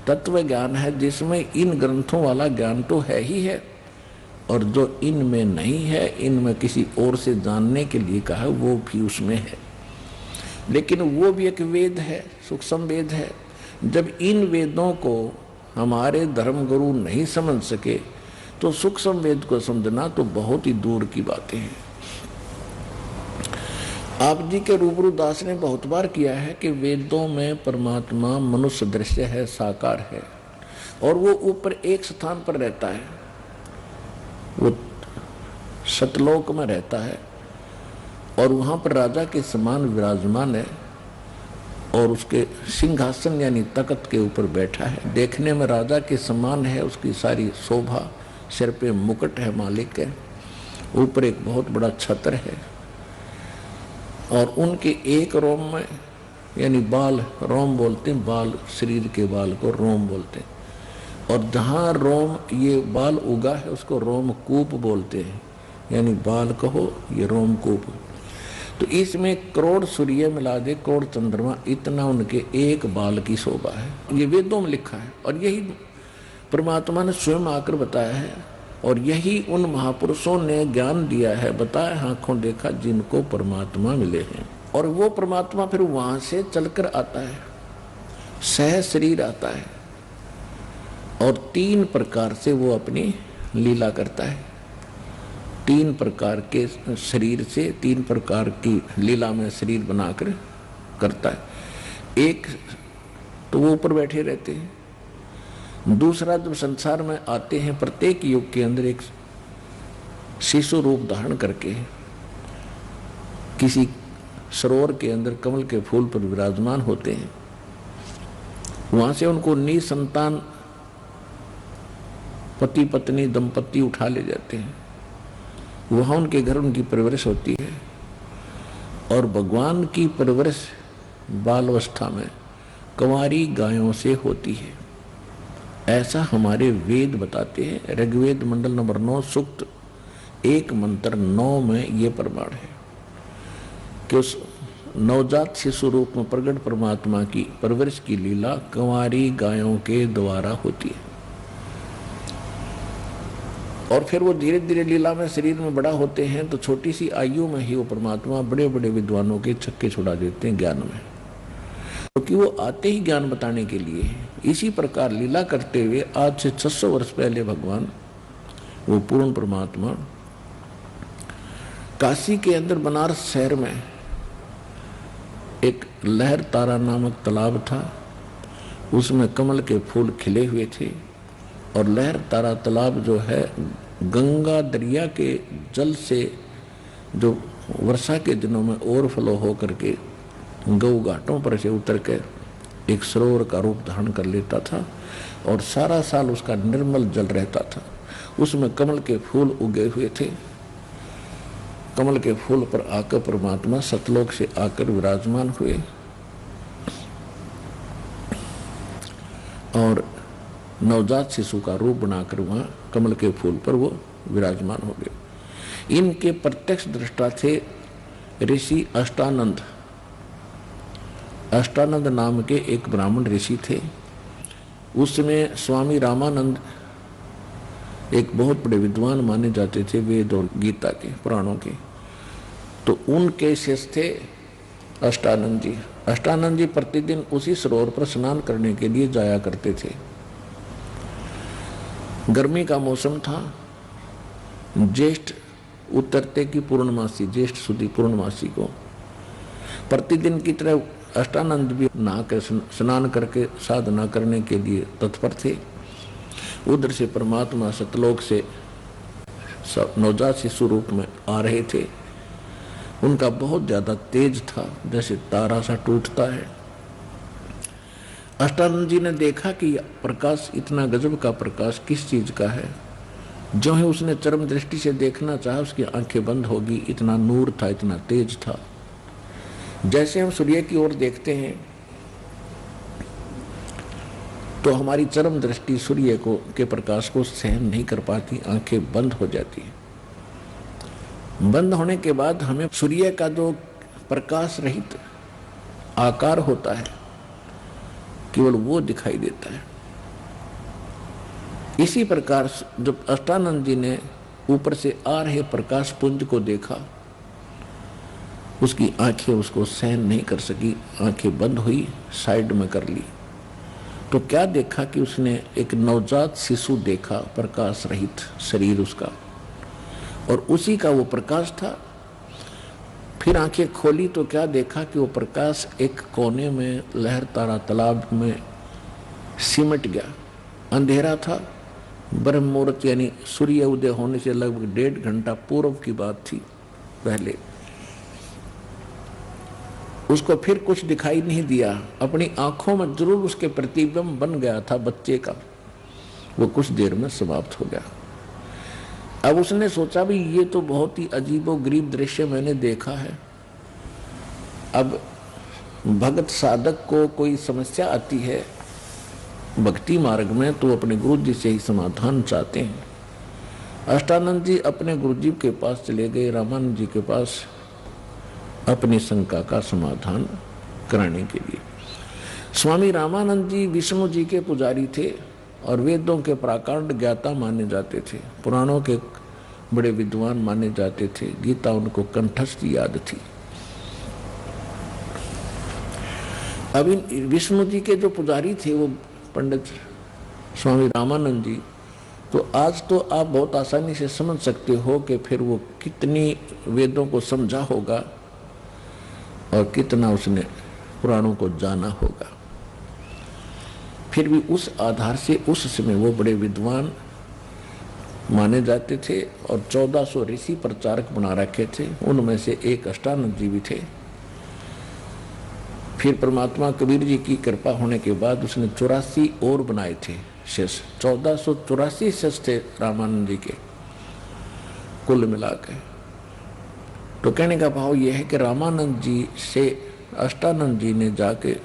तत्व ज्ञान है, जिसमें इन ग्रंथों वाला ज्ञान तो है ही है, और जो इनमें नहीं है, इनमें किसी और से जानने के लिए कहा है, वो भी उसमें है। लेकिन वो भी एक वेद है, सूक्ष्म वेद है। जब इन वेदों को हमारे धर्मगुरु नहीं समझ सके, तो सूक्ष्म वेद को समझना तो बहुत ही दूर की बातें हैं। आप जी के रूबरू दास ने बहुत बार किया है कि वेदों में परमात्मा मनुष्य दृश्य है, साकार है, और वो ऊपर एक स्थान पर रहता है, वो सतलोक में रहता है, और वहाँ पर राजा के समान विराजमान है, और उसके सिंहासन यानी तख्त के ऊपर बैठा है। देखने में राजा के समान है, उसकी सारी शोभा, सिर पे मुकुट है, मालिक है, ऊपर एक बहुत बड़ा छत्र है, और उनके एक रोम में यानी बाल, रोम बोलते हैं, बाल, शरीर के बाल को रोम बोलते हैं, और जहाँ रोम ये बाल उगा है उसको रोमकूप बोलते हैं, यानी बाल कहो ये रोमकूप। तो इसमें करोड़ सूर्य मिला दे, करोड़ चंद्रमा, इतना उनके एक बाल की शोभा है। ये वेदों में लिखा है, और यही परमात्मा ने स्वयं आकर बताया है, और यही उन महापुरुषों ने ज्ञान दिया है, बताया, आंखों देखा जिनको परमात्मा मिले हैं। और वो परमात्मा फिर वहां से चलकर आता है, सह शरीर आता है, और 3 प्रकार से वो अपनी लीला करता है। 3 प्रकार के शरीर से 3 प्रकार की लीला में शरीर बनाकर करता है। एक तो वो ऊपर बैठे रहते हैं, दूसरा जब संसार में आते हैं, प्रत्येक युग के अंदर एक शिशु रूप धारण करके किसी सरोवर के अंदर कमल के फूल पर विराजमान होते हैं। वहां से उनको निसंतान पति पत्नी दंपति उठा ले जाते हैं, वहां उनके घर उनकी परवरिश होती है, और भगवान की परवरिश बाल अवस्था में कंवारी गायों से होती है। ऐसा हमारे वेद बताते हैं। ऋग्वेद मंडल नंबर 9 सूक्त 1 मंत्र 9 में ये प्रमाण है कि उस नवजात शिशु रूप में प्रकट परमात्मा की परवरिश की लीला कंवारी गायों के द्वारा होती है। और फिर वो धीरे धीरे लीला में शरीर में बड़ा होते हैं तो छोटी सी आयु में ही वो परमात्मा बड़े बड़े विद्वानों के छक्के छुड़ा देते हैं ज्ञान में, क्योंकि वो आते ही ज्ञान बताने के लिए। इसी प्रकार लीला करते हुए आज से 600 वर्ष पहले भगवान वो पूर्ण परमात्मा काशी के अंदर बनारस शहर में एक लहर तारा नामक तालाब था, उसमें कमल के फूल खिले हुए थे। और लहर तारा तालाब जो है गंगा दरिया के जल से जो वर्षा के दिनों में ओवरफ्लो हो करके गौ घाटों पर से उतर कर एक सरोवर का रूप धारण कर लेता था और सारा साल उसका निर्मल जल रहता था। उसमें कमल के फूल उगे हुए थे। कमल के फूल पर आकर परमात्मा सतलोक से आकर विराजमान हुए और नवजात शिशु का रूप बनाकर वहां कमल के फूल पर वो विराजमान हो गए। इनके प्रत्यक्ष दृष्टा थे ऋषि अष्टानंद। अष्टानंद नाम के एक ब्राह्मण ऋषि थे। उसमें स्वामी रामानंद एक बहुत बड़े विद्वान माने जाते थे, वेद और गीता के पुराणों के। तो उनके शिष्य थे अष्टानंद जी। अष्टानंद जी प्रतिदिन उसी सरोवर पर स्नान करने के लिए जाया करते थे। गर्मी का मौसम था, ज्येष्ठ उतरते की पूर्णमासी, ज्येष्ठ सुदी पूर्णमासी को प्रतिदिन की तरह अष्टानंद भी नहाकर स्नान करके साधना करने के लिए तत्पर थे। उधर से परमात्मा सतलोक से नवजात शिशु रूप में आ रहे थे। उनका बहुत ज्यादा तेज था, जैसे तारा सा टूटता है। अष्टानंद जी ने देखा कि प्रकाश इतना गजब का प्रकाश किस चीज का है। जो है उसने चरम दृष्टि से देखना चाहा, उसकी आंखें बंद होगी, इतना नूर था, इतना तेज था। जैसे हम सूर्य की ओर देखते हैं तो हमारी चरम दृष्टि सूर्य को के प्रकाश को सहन नहीं कर पाती, आंखें बंद हो जाती हैं। बंद होने के बाद हमें सूर्य का जो प्रकाश रहित आकार होता है केवल वो दिखाई देता है। इसी प्रकार जब अष्टानंद जी ने ऊपर से आ रहे प्रकाश पुंज को देखा, उसकी आंखें उसको सहन नहीं कर सकी, आंखें बंद हुई, साइड में कर ली। तो क्या देखा कि उसने एक नवजात शिशु देखा, प्रकाश रहित शरीर उसका, और उसी का वो प्रकाश था। फिर आंखें खोली तो क्या देखा कि वो प्रकाश एक कोने में लहर तारा तालाब में सिमट गया। अंधेरा था, ब्रह्म मुहूर्त यानी सूर्य उदय होने से लगभग 1.5 घंटा पूर्व की बात थी पहले। उसको फिर कुछ दिखाई नहीं दिया, अपनी आंखों में जरूर उसके प्रतिबिंब बन गया था बच्चे का, वो कुछ देर में समाप्त हो गया। अब उसने सोचा भी ये तो बहुत ही अजीबोगरीब दृश्य मैंने देखा है। अब भगत साधक को कोई समस्या आती है भक्ति मार्ग में तो अपने गुरु जी से ही समाधान चाहते हैं। अष्टानंद जी अपने गुरु जी के पास चले गए, रामानंद जी के पास, अपनी शंका का समाधान कराने के लिए। स्वामी रामानंद जी विष्णु जी के पुजारी थे और वेदों के प्राकांड ज्ञाता माने जाते थे, पुराणों के बड़े विद्वान माने जाते थे, गीता उनको कंठस्थ याद थी। अभी विष्णु जी के जो पुजारी थे वो पंडित स्वामी रामानंद जी, तो आज तो आप बहुत आसानी से समझ सकते हो कि फिर वो कितनी वेदों को समझा होगा और कितना उसने पुराणों को जाना होगा। फिर भी उस आधार से उस समय वो बड़े विद्वान माने जाते थे और 1400 ऋषि प्रचारक बना रखे थे, उनमें से एक अष्टानंद जी भी थे। फिर परमात्मा कबीर जी की कृपा होने के बाद उसने 84 और बनाए थे शिष्य, 1484 शिष्य थे रामानंद जी के कुल मिलाकर। तो कहने का भाव यह है कि रामानंद जी से अष्टानंद जी ने जाके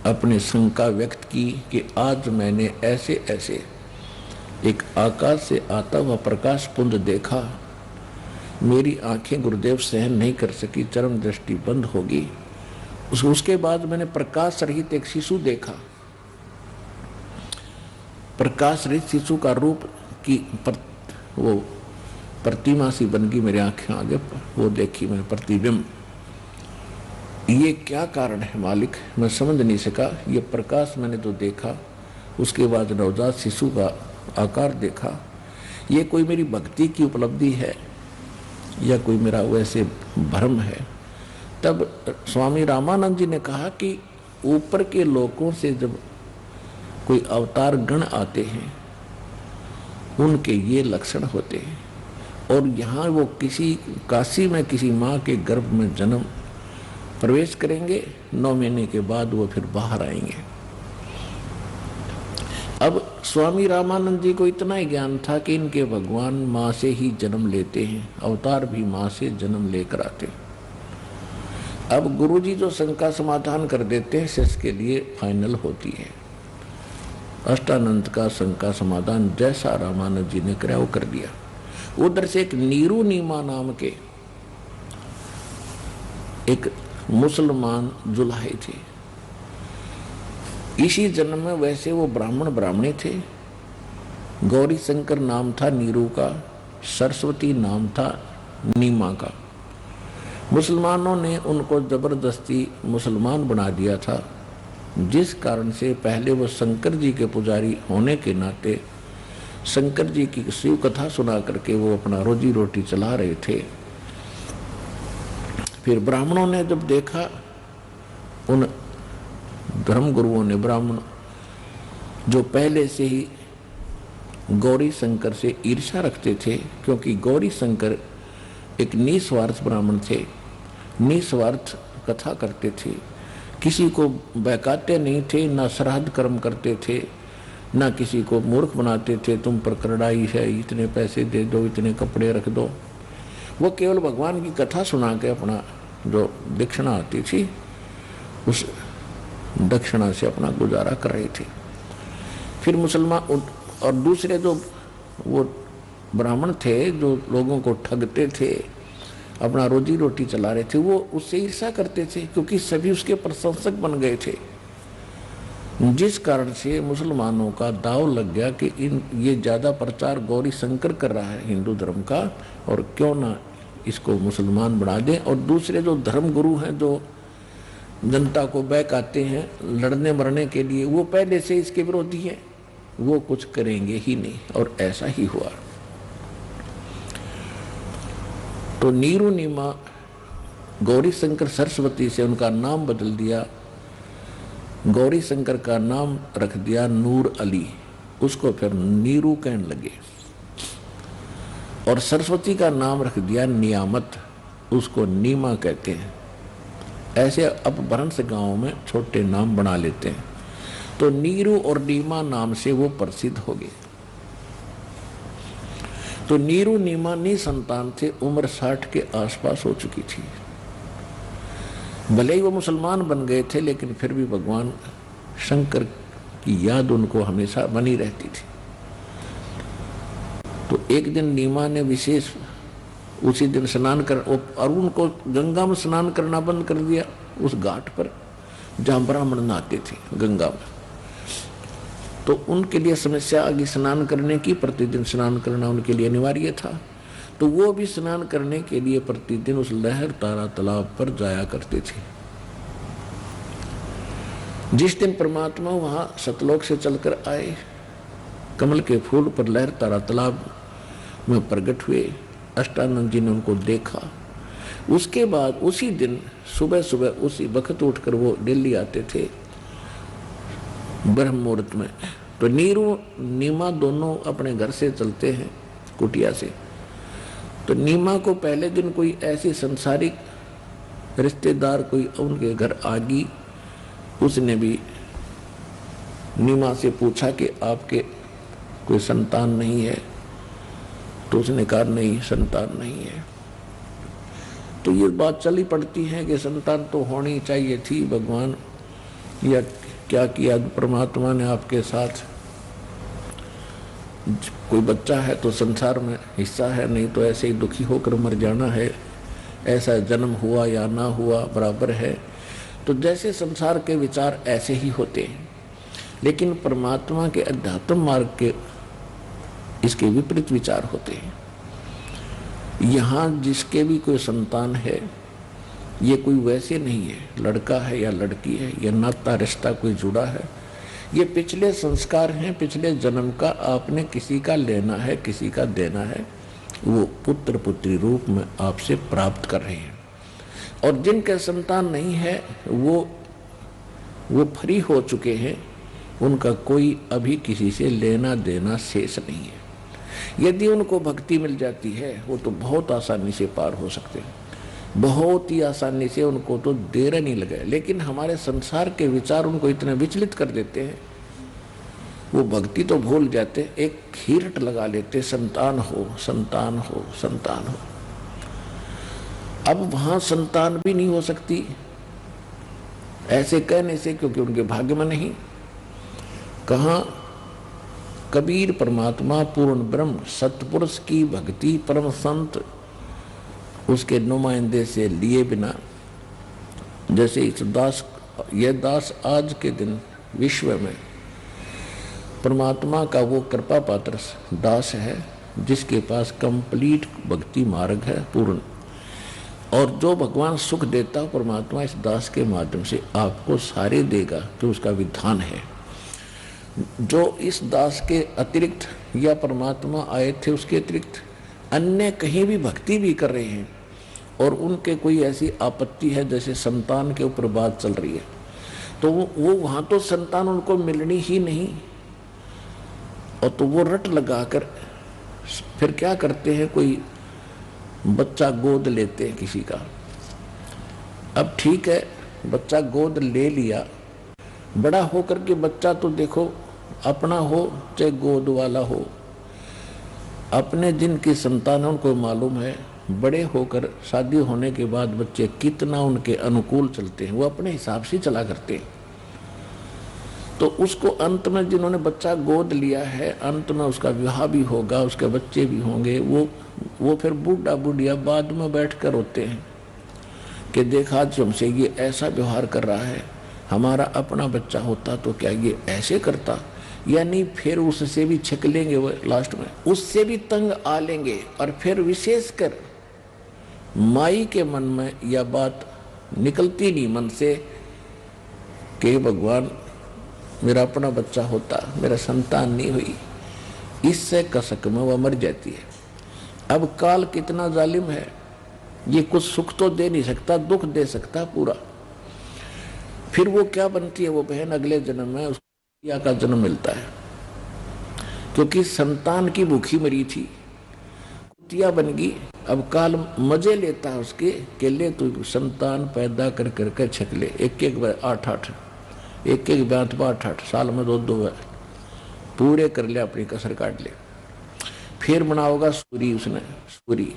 अपनी शंका व्यक्त की कि आज मैंने ऐसे ऐसे एक आकाश से आता हुआ प्रकाश पुंज देखा मेरी आंखें गुरुदेव सहन नहीं कर सकी, चरम दृष्टि बंद होगी। उसके बाद मैंने प्रकाश रहित एक शिशु देखा। प्रकाश रहित शिशु का रूप की वो प्रतिमा सी बन गई मेरी आंखें आगे, वो देखी मैंने प्रतिबिंब। ये क्या कारण है मालिक, मैं समझ नहीं सका। ये प्रकाश मैंने तो देखा, उसके बाद नवजात शिशु का आकार देखा। ये कोई मेरी भक्ति की उपलब्धि है या कोई मेरा वैसे भ्रम है? तब स्वामी रामानंद जी ने कहा कि ऊपर के लोकों से जब कोई अवतार गण आते हैं उनके ये लक्षण होते हैं, और यहाँ वो किसी काशी में किसी माँ के गर्भ में जन्म प्रवेश करेंगे, 9 महीने के बाद वो फिर बाहर आएंगे। अब स्वामी रामानंद जी को इतना ही ज्ञान था कि इनके भगवान माँ से ही जन्म लेते हैं, अवतार भी माँ से जन्म लेकर आते हैं। अब गुरुजी जो शंका समाधान कर देते हैं शिष्य के लिए फाइनल होती है। अष्टानंद का शंका समाधान जैसा रामानंद जी ने कराया वो कर दिया। उधर से एक नीरू नीमा नाम के एक मुसलमान जुलाहे थे। इसी जन्म में वैसे वो ब्राह्मणी थे। गौरी शंकर नाम था नीरू का, सरस्वती नाम था नीमा का। मुसलमानों ने उनको जबरदस्ती मुसलमान बना दिया था, जिस कारण से पहले वो शंकर जी के पुजारी होने के नाते शंकर जी की शिव कथा सुना करके वो अपना रोजी रोटी चला रहे थे। फिर ब्राह्मणों ने जब देखा, उन धर्म गुरुओं ने, ब्राह्मण जो पहले से ही गौरी शंकर से ईर्ष्या रखते थे, क्योंकि गौरी शंकर एक निस्वार्थ ब्राह्मण थे, निस्वार्थ कथा करते थे, किसी को बहकाते नहीं थे, ना श्राद्ध कर्म करते थे, ना किसी को मूर्ख बनाते थे, तुम पर करड़ाई है, इतने पैसे दे दो, इतने कपड़े रख दो। वो केवल भगवान की कथा सुना के अपना जो दक्षिणा आती थी उस दक्षिणा से अपना गुजारा कर रहे थे। फिर मुसलमान और दूसरे जो वो ब्राह्मण थे जो लोगों को ठगते थे, अपना रोजी रोटी चला रहे थे, वो उससे ईर्ष्या करते थे, क्योंकि सभी उसके प्रशंसक बन गए थे। जिस कारण से मुसलमानों का दाव लग गया कि ये ज्यादा प्रचार गौरी शंकर कर रहा है हिंदू धर्म का, और क्यों ना इसको मुसलमान बना दें। और दूसरे जो धर्म गुरु हैं जो जनता को बहकाते हैं लड़ने मरने के लिए, वो पहले से इसके विरोधी हैं, वो कुछ करेंगे ही नहीं। और ऐसा ही हुआ। तो नीरू नीमा गौरी शंकर सरस्वती से उनका नाम बदल दिया, गौरी शंकर का नाम रख दिया नूर अली, उसको फिर नीरू कहने लगे। और सरस्वती का नाम रख दिया नियामत, उसको नीमा कहते हैं। ऐसे अपभ्रंश गांव में छोटे नाम बना लेते हैं। तो नीरू और नीमा नाम से वो प्रसिद्ध हो गए। तो नीरू नीमा निसंतान थे, उम्र 60 के आसपास हो चुकी थी। भले ही वो मुसलमान बन गए थे, लेकिन फिर भी भगवान शंकर की याद उनको हमेशा बनी रहती थी। तो एक दिन नीमा ने विशेष उसी दिन स्नान कर, और उनको गंगा में स्नान करना बंद कर दिया, उस घाट पर जहाँ ब्राह्मण नहाते थे गंगा में। तो उनके लिए समस्या आ गई स्नान करने की, प्रतिदिन स्नान करना उनके लिए अनिवार्य था। तो वो भी स्नान करने के लिए प्रतिदिन उस लहर तारा तालाब पर जाया करते थे। जिस दिन परमात्मा वहां सतलोक से चलकर आए, कमल के फूल पर लहर तारा तालाब में प्रकट हुए, अष्टानंद जी ने उनको देखा। उसके बाद उसी दिन सुबह सुबह उसी वक्त उठकर वो दिल्ली आते थे ब्रह्म मुहूर्त में। तो नीरू नीमा दोनों अपने घर से चलते हैं कुटिया से। तो नीमा को पहले दिन कोई ऐसी संसारिक रिश्तेदार कोई उनके घर आ गई, उसने भी नीमा से पूछा कि आपके कोई संतान नहीं है? तो उसने कहा नहीं, संतान नहीं है। तो ये बात चली पड़ती है कि संतान तो होनी चाहिए थी, भगवान या क्या किया परमात्मा ने आपके साथ। कोई बच्चा है तो संसार में हिस्सा है, नहीं तो ऐसे ही दुखी होकर मर जाना है। ऐसा जन्म हुआ या ना हुआ बराबर है। तो जैसे संसार के विचार ऐसे ही होते हैं, लेकिन परमात्मा के अध्यात्म मार्ग के इसके विपरीत विचार होते हैं। यहाँ जिसके भी कोई संतान है, ये कोई वैसे नहीं है, लड़का है या लड़की है, या नाता रिश्ता कोई जुड़ा है, ये पिछले संस्कार हैं, पिछले जन्म का आपने किसी का लेना है, किसी का देना है, वो पुत्र पुत्री रूप में आपसे प्राप्त कर रहे हैं। और जिनके संतान नहीं है वो फ्री हो चुके हैं, उनका कोई अभी किसी से लेना देना शेष नहीं है। यदि उनको भक्ति मिल जाती है, वो तो बहुत आसानी से पार हो सकते हैं, बहुत ही आसानी से, उनको तो देर नहीं लगे। लेकिन हमारे संसार के विचार उनको इतने विचलित कर देते हैं, वो भक्ति तो भूल जाते, एक खीरट लगा लेते, संतान हो संतान हो संतान हो। अब वहां संतान भी नहीं हो सकती ऐसे कहने से, क्योंकि उनके भाग्य में नहीं। कहाँ कबीर परमात्मा पूर्ण ब्रह्म सतपुरुष की भक्ति परम संत उसके नुमाइंदे से लिए बिना, जैसे इस दास, यह दास आज के दिन विश्व में परमात्मा का वो कृपा पात्र दास है जिसके पास कंप्लीट भक्ति मार्ग है पूर्ण। और जो भगवान सुख देता परमात्मा इस दास के माध्यम से आपको सारे देगा, तो उसका विधान है। जो इस दास के अतिरिक्त या परमात्मा आए थे उसके अतिरिक्त अन्य कहीं भी भक्ति भी कर रहे हैं, और उनके कोई ऐसी आपत्ति है जैसे संतान के ऊपर बात चल रही है, तो वो वहां तो संतान उनको मिलनी ही नहीं, और तो वो रट लगाकर फिर क्या करते हैं, कोई बच्चा गोद लेते हैं किसी का। अब ठीक है, बच्चा गोद ले लिया, बड़ा होकर के बच्चा तो देखो अपना हो चाहे गोद वाला हो, अपने जिनकी संतान है उनको मालूम है बड़े होकर शादी होने के बाद बच्चे कितना उनके अनुकूल चलते हैं, वो अपने हिसाब से चला करते हैं। तो उसको अंत में जिन्होंने बच्चा गोद लिया है, अंत में उसका विवाह भी होगा, उसके बच्चे भी होंगे, वो फिर बूढ़ा बुढ़िया बाद में बैठ कर रोते हैं कि देखा आज हमसे ये ऐसा व्यवहार कर रहा है, हमारा अपना बच्चा होता तो क्या ये ऐसे करता। यानी फिर उससे भी छिक लेंगे, वो लास्ट में उससे भी तंग आ लेंगे। और फिर विशेषकर माई के मन में यह बात निकलती नहीं मन से कि भगवान मेरा अपना बच्चा होता, मेरा संतान नहीं हुई, इससे कसक में वह मर जाती है। अब काल कितना जालिम है, ये कुछ सुख तो दे नहीं सकता, दुख दे सकता पूरा। फिर वो क्या बनती है, वो बहन अगले जन्म में उसको कुतिया का जन्म मिलता है, क्योंकि संतान की भूखी मरी थी, कुतिया बन गई। अब काल मजे लेता है उसके के ले तो संतान पैदा कर करके छक ले, एक एक 8-8 एक एक 8-8 साल में 2-2 पूरे कर ले, अपनी कसर काट ले। फिर बनाओगा सूरी, उसने सूरी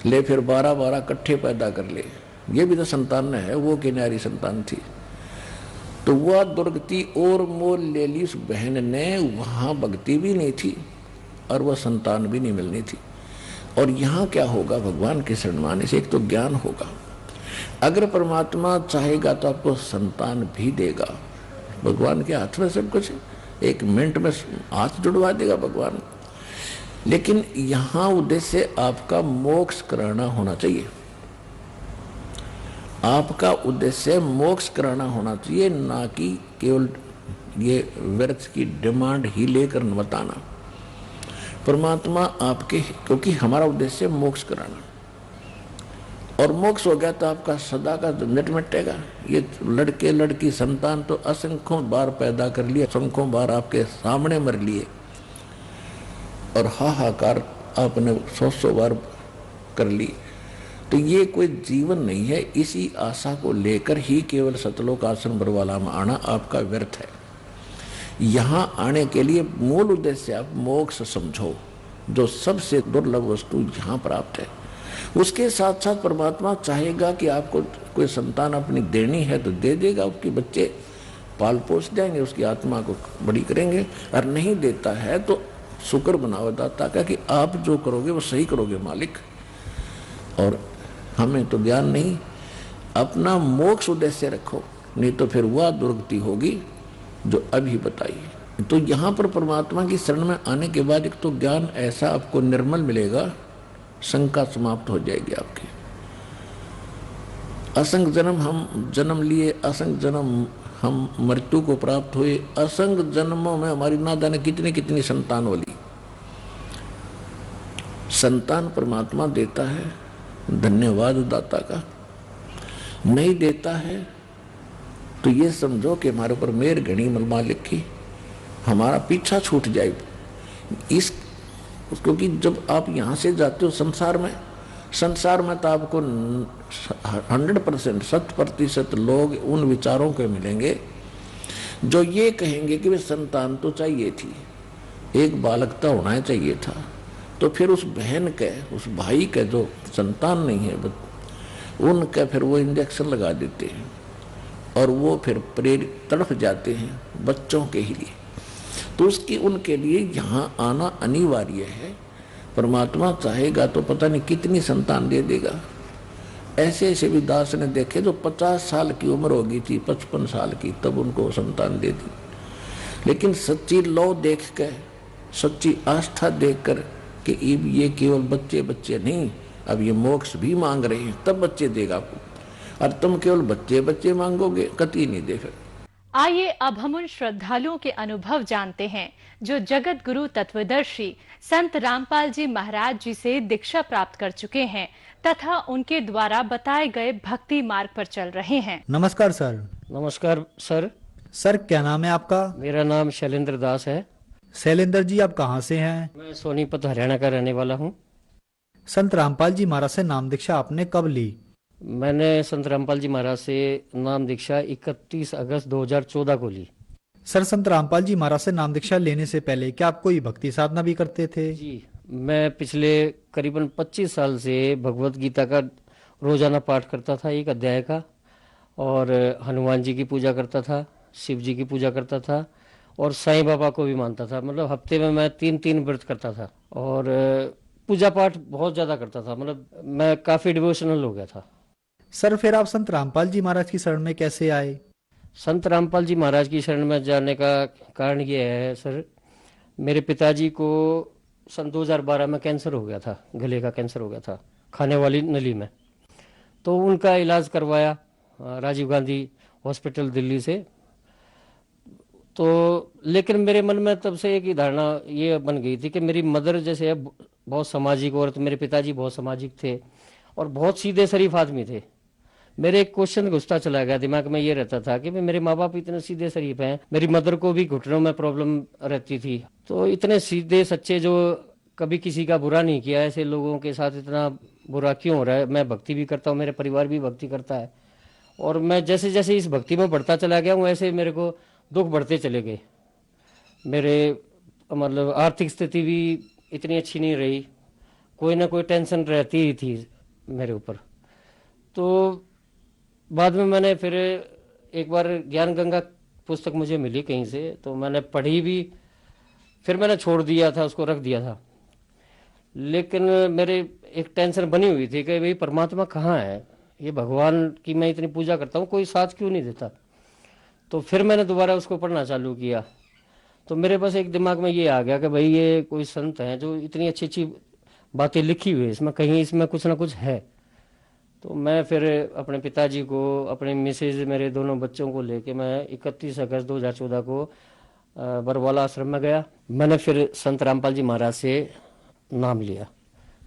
ले, फिर 12-12 इकट्ठे पैदा कर ले, ये भी तो संतान है, वो किनारी संतान थी। तो वह दुर्गति और मोल ले ली उस बहन ने, वहां भक्ति भी नहीं थी और वह संतान भी नहीं मिलनी थी। और यहाँ क्या होगा, भगवान के शरण में आने से एक तो ज्ञान होगा, अगर परमात्मा चाहेगा तो आपको संतान भी देगा। भगवान के हाथ में सब कुछ, एक मिनट में हाथ जुड़वा देगा भगवान। लेकिन यहाँ उद्देश्य आपका मोक्ष कराना होना चाहिए, आपका उद्देश्य मोक्ष कराना होना चाहिए, ना कि केवल ये व्यर्थ की डिमांड ही लेकर बताना। परमात्मा आपके, क्योंकि हमारा उद्देश्य मोक्ष कराना, और मोक्ष हो गया तो आपका सदा का झंझट मिटेगा। ये लड़के लड़की संतान तो असंख्यों बार पैदा कर लिए, असंख्यों बार आपके सामने मर लिए, और हाहाकार आपने 100 बार कर ली। तो ये कोई जीवन नहीं है। इसी आशा को लेकर ही केवल सतलोक आश्रम बरवाला में आना आपका व्यर्थ है। यहाँ आने के लिए मूल उद्देश्य आप मोक्ष समझो, जो सबसे दुर्लभ वस्तु यहाँ प्राप्त है। उसके साथ साथ परमात्मा चाहेगा कि आपको कोई संतान अपनी देनी है तो दे देगा, उसके बच्चे पाल पोस देंगे, उसकी आत्मा को बड़ी करेंगे। और नहीं देता है तो शुक्र बनाओ दाता का कि आप जो करोगे वो सही करोगे मालिक। और हमें तो ज्ञान नहीं, अपना मोक्ष उद्देश्य रखो, नहीं तो फिर वह दुर्गति होगी जो अभी बताई। तो यहाँ पर परमात्मा की शरण में आने के बाद एक तो ज्ञान ऐसा आपको निर्मल मिलेगा, शंका समाप्त हो जाएगी आपकी। असंग जन्म हम जन्म लिए, असंग जन्म हम मृत्यु को प्राप्त हुए, असंग जन्मों में हमारी ना जाने कितनी कितनी संतान वाली। संतान परमात्मा देता है, धन्यवाद दाता का। नहीं देता है तो ये समझो कि हमारे ऊपर मेर घनी मालिक की, हमारा पीछा छूट जाए। इस क्योंकि जब आप यहाँ से जाते हो संसार में तो आपको 100% 100% लोग उन विचारों के मिलेंगे जो ये कहेंगे कि वे संतान तो चाहिए थी, एक बालक तो होना चाहिए था। तो फिर उस बहन के, उस भाई के जो संतान नहीं है उनका फिर वो इंजेक्शन लगा देते हैं और वो फिर प्रेरित तड़फ जाते हैं बच्चों के ही लिए। तो उसकी उनके लिए यहाँ आना अनिवार्य है। परमात्मा चाहेगा तो पता नहीं कितनी संतान दे देगा। ऐसे ऐसे भी दास ने देखे जो 50 साल की उम्र हो गई थी, 55 साल की, तब उनको संतान दे दी। लेकिन सच्ची लौ देख कर, सच्ची आस्था देख कर कि ये केवल बच्चे बच्चे नहीं, अब ये मोक्ष भी मांग रहे हैं, तब बच्चे देगा आपको। और तुम केवल बच्चे बच्चे मांगोगे, कतई नहीं दे। आइए अब हम उन श्रद्धालुओं के अनुभव जानते हैं जो जगत गुरु तत्वदर्शी संत रामपाल जी महाराज जी से दीक्षा प्राप्त कर चुके हैं तथा उनके द्वारा बताए गए भक्ति मार्ग पर चल रहे हैं। नमस्कार सर। नमस्कार सर। सर क्या नाम है आपका? मेरा नाम शैलेंद्र दास है। शैलेंद्र जी आप कहाँ से हैं? मैं सोनीपत हरियाणा का रहने वाला हूँ। संत रामपाल जी महाराज से नाम दीक्षा आपने कब ली? मैंने संत रामपाल जी महाराज से नाम दीक्षा 31 अगस्त 2014 को ली। सर संत रामपाल जी महाराज से नाम दीक्षा लेने से पहले क्या आप कोई भक्ति साधना भी करते थे? जी, मैं पिछले करीबन 25 साल से भगवत गीता का रोजाना पाठ करता था, एक अध्याय का, और हनुमान जी की पूजा करता था, शिव जी की पूजा करता था और साईं बाबा को भी मानता था। मतलब हफ्ते में मैं 3 व्रत करता था और पूजा पाठ बहुत ज्यादा करता था। मतलब मैं काफी डिवोशनल हो गया था। सर फिर आप संत रामपाल जी महाराज की शरण में कैसे आए? संत रामपाल जी महाराज की शरण में जाने का कारण ये है सर, मेरे पिताजी को सन 2012 में कैंसर हो गया था, गले का कैंसर हो गया था खाने वाली नली में। तो उनका इलाज करवाया राजीव गांधी हॉस्पिटल दिल्ली से। तो लेकिन मेरे मन में तब से एक ही धारणा ये बन गई थी कि मेरी मदर जैसे है बहुत सामाजिक औरत, मेरे पिताजी बहुत सामाजिक थे और बहुत सीधे शरीफ आदमी थे। मेरे एक क्वेश्चन घुसता चला गया दिमाग में, ये रहता था कि मेरे माँ बाप इतने सीधे शरीफ हैं, मेरी मदर को भी घुटनों में प्रॉब्लम रहती थी, तो इतने सीधे सच्चे जो कभी किसी का बुरा नहीं किया, ऐसे लोगों के साथ इतना बुरा क्यों हो रहा है? मैं भक्ति भी करता हूँ, मेरे परिवार भी भक्ति करता है, और मैं जैसे जैसे इस भक्ति में बढ़ता चला गया हूँ वैसे मेरे को दुख बढ़ते चले गए। मेरे मतलब आर्थिक स्थिति भी इतनी अच्छी नहीं रही, कोई ना कोई टेंशन रहती ही थी मेरे ऊपर। तो बाद में मैंने फिर एक बार ज्ञान गंगा पुस्तक मुझे मिली कहीं से, तो मैंने पढ़ी भी, फिर मैंने छोड़ दिया था, उसको रख दिया था। लेकिन मेरे एक टेंशन बनी हुई थी कि भाई परमात्मा कहाँ है, ये भगवान की मैं इतनी पूजा करता हूँ, कोई साथ क्यों नहीं देता। तो फिर मैंने दोबारा उसको पढ़ना चालू किया। तो मेरे पास एक दिमाग में ये आ गया कि भाई ये कोई संत हैं जो इतनी अच्छी अच्छी बातें लिखी हुई है, इसमें कहीं इसमें कुछ ना कुछ है। तो मैं फिर अपने पिताजी को, अपने मिसेज, मेरे दोनों बच्चों को लेके मैं 31 अगस्त 2014 को बरवाला आश्रम में गया। मैंने फिर संत रामपाल जी महाराज से नाम लिया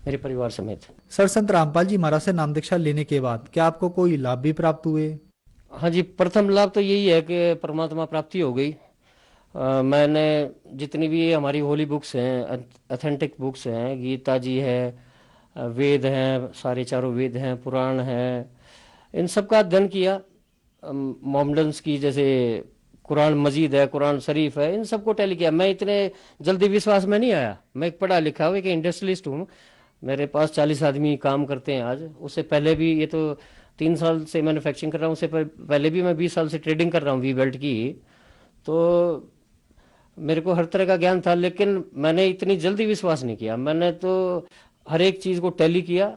मेरे परिवार समेत। सर संत रामपाल जी महाराज से नाम दीक्षा लेने के बाद क्या आपको कोई लाभ भी प्राप्त हुए? हाँ जी, प्रथम लाभ तो यही है कि परमात्मा प्राप्ति हो गई। मैंने जितनी भी हमारी होली बुक्स हैं, ऑथेंटिक बुक्स हैं, गीता जी है, वेद हैं, सारे चारों वेद हैं, पुराण हैं, इन सब का अध्ययन किया। मोहम्मडन्स की जैसे कुरान मजीद है, कुरान शरीफ है, इन सबको टैली किया। मैं इतने जल्दी विश्वास में नहीं आया। मैं एक पढ़ा लिखा हुआ एक इंडस्ट्रियलिस्ट हूँ, मेरे पास 40 आदमी काम करते हैं आज। उससे पहले भी, ये तो 3 साल से मैन्युफैक्चरिंग कर रहा हूँ, उससे पहले भी मैं 20 साल से ट्रेडिंग कर रहा हूँ वी बेल्ट की। तो मेरे को हर तरह का ज्ञान था, लेकिन मैंने इतनी जल्दी विश्वास नहीं किया। मैंने तो हर एक चीज को टैली किया।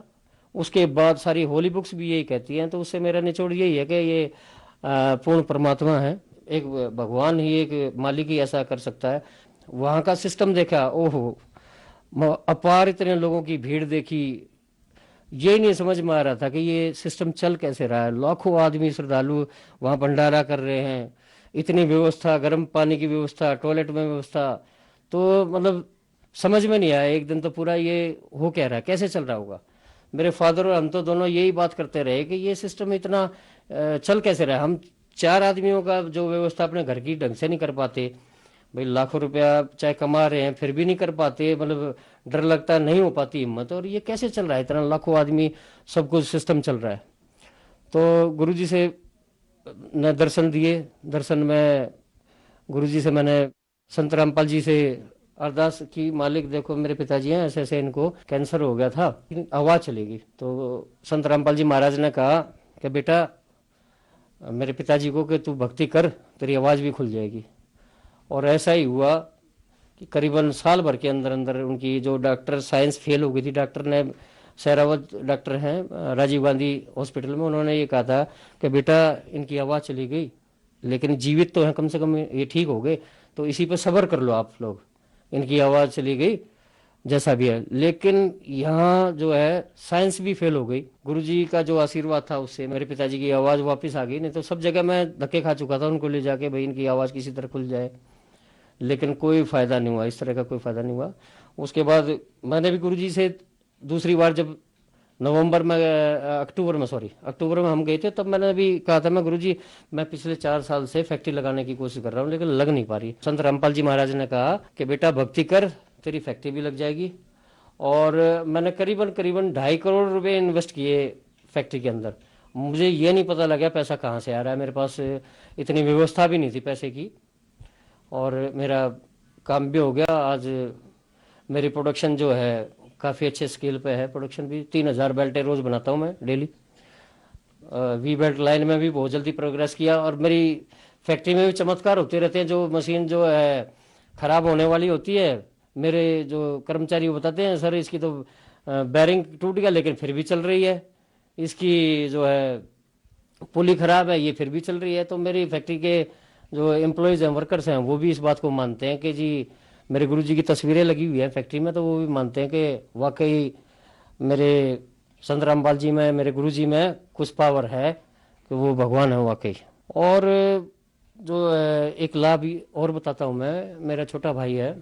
उसके बाद सारी होली बुक्स भी यही कहती हैं। तो उससे मेरा निचोड़ यही है कि ये पूर्ण परमात्मा है, एक भगवान ही, एक मालिक ही ऐसा कर सकता है। वहां का सिस्टम देखा, ओहो, अपार इतने लोगों की भीड़ देखी, ये नहीं समझ में आ रहा था कि ये सिस्टम चल कैसे रहा है। लाखों आदमी श्रद्धालु वहां भंडारा कर रहे हैं, इतनी व्यवस्था, गर्म पानी की व्यवस्था, टॉयलेट में व्यवस्था। तो मतलब समझ में नहीं आया। एक दिन तो पूरा ये हो क्या रहा है, कैसे चल रहा होगा। मेरे फादर और हम तो दोनों यही बात करते रहे कि ये सिस्टम इतना चल कैसे रहा है। हम 4 आदमियों का जो व्यवस्था अपने घर की ढंग से नहीं कर पाते, भाई लाखों रुपया चाहे कमा रहे हैं फिर भी नहीं कर पाते, मतलब डर लगता है, नहीं हो पाती हिम्मत। और ये कैसे चल रहा है, इतना लाखों आदमी, सब कुछ सिस्टम चल रहा है। तो गुरुजी से ने दर्शन दिए। दर्शन में गुरुजी से मैंने संत रामपाल जी से अरदास की, मालिक देखो मेरे पिताजी हैं, ऐसे ऐसे इनको कैंसर हो गया था, आवाज चलेगी। तो संत रामपाल जी महाराज ने कहा कि बेटा मेरे पिताजी को कि तू भक्ति कर, तेरी आवाज भी खुल जाएगी। और ऐसा ही हुआ कि करीबन साल भर के अंदर अंदर उनकी जो डॉक्टर साइंस फेल हो गई थी, डॉक्टर ने, सहरावत डॉक्टर हैं राजीव गांधी हॉस्पिटल में, उन्होंने ये कहा था कि बेटा इनकी आवाज़ चली गई लेकिन जीवित तो है, कम से कम ये ठीक हो गए, तो इसी पे सब्र कर लो आप लोग। इनकी आवाज़ चली गई जैसा भी है, लेकिन यहाँ जो है साइंस भी फेल हो गई। गुरुजी का जो आशीर्वाद था उससे मेरे पिताजी की आवाज़ वापस आ गई। नहीं तो सब जगह मैं धक्के खा चुका था उनको ले जाके, भाई इनकी आवाज़ किसी तरह खुल जाए, लेकिन कोई फायदा नहीं हुआ, इस तरह का कोई फायदा नहीं हुआ। उसके बाद मैंने भी गुरुजी से दूसरी बार जब अक्टूबर में हम गए थे, तब मैंने भी कहा था, मैं गुरुजी मैं पिछले 4 साल से फैक्ट्री लगाने की कोशिश कर रहा हूँ लेकिन लग नहीं पा रही। संत रामपाल जी महाराज ने कहा कि बेटा भक्ति कर, तेरी फैक्ट्री भी लग जाएगी। और मैंने करीबन 2.5 करोड़ रुपए इन्वेस्ट किए फैक्ट्री के अंदर। मुझे ये नहीं पता लगा पैसा कहाँ से आ रहा है, मेरे पास इतनी व्यवस्था भी नहीं थी पैसे की, और मेरा काम भी हो गया। आज मेरी प्रोडक्शन जो है काफ़ी अच्छे स्केल पे है। प्रोडक्शन भी 3000 बेल्टें रोज़ बनाता हूँ मैं डेली। वी बेल्ट लाइन में भी बहुत जल्दी प्रोग्रेस किया। और मेरी फैक्ट्री में भी चमत्कार होते रहते हैं। जो मशीन जो है ख़राब होने वाली होती है, मेरे जो कर्मचारी वो बताते हैं, सर इसकी तो बैरिंग टूट गया लेकिन फिर भी चल रही है, इसकी जो है पुली ख़राब है ये फिर भी चल रही है। तो मेरी फैक्ट्री के जो एम्प्लॉयज़ हैं, वर्कर्स हैं, वो भी इस बात को मानते हैं कि जी मेरे गुरुजी की तस्वीरें लगी हुई है फैक्ट्री में, तो वो भी मानते हैं कि वाकई मेरे संत रामपाल जी में, मेरे गुरुजी में कुछ पावर है, कि वो भगवान है वाकई। और जो एक लाभ और बताता हूँ मैं, मेरा छोटा भाई है,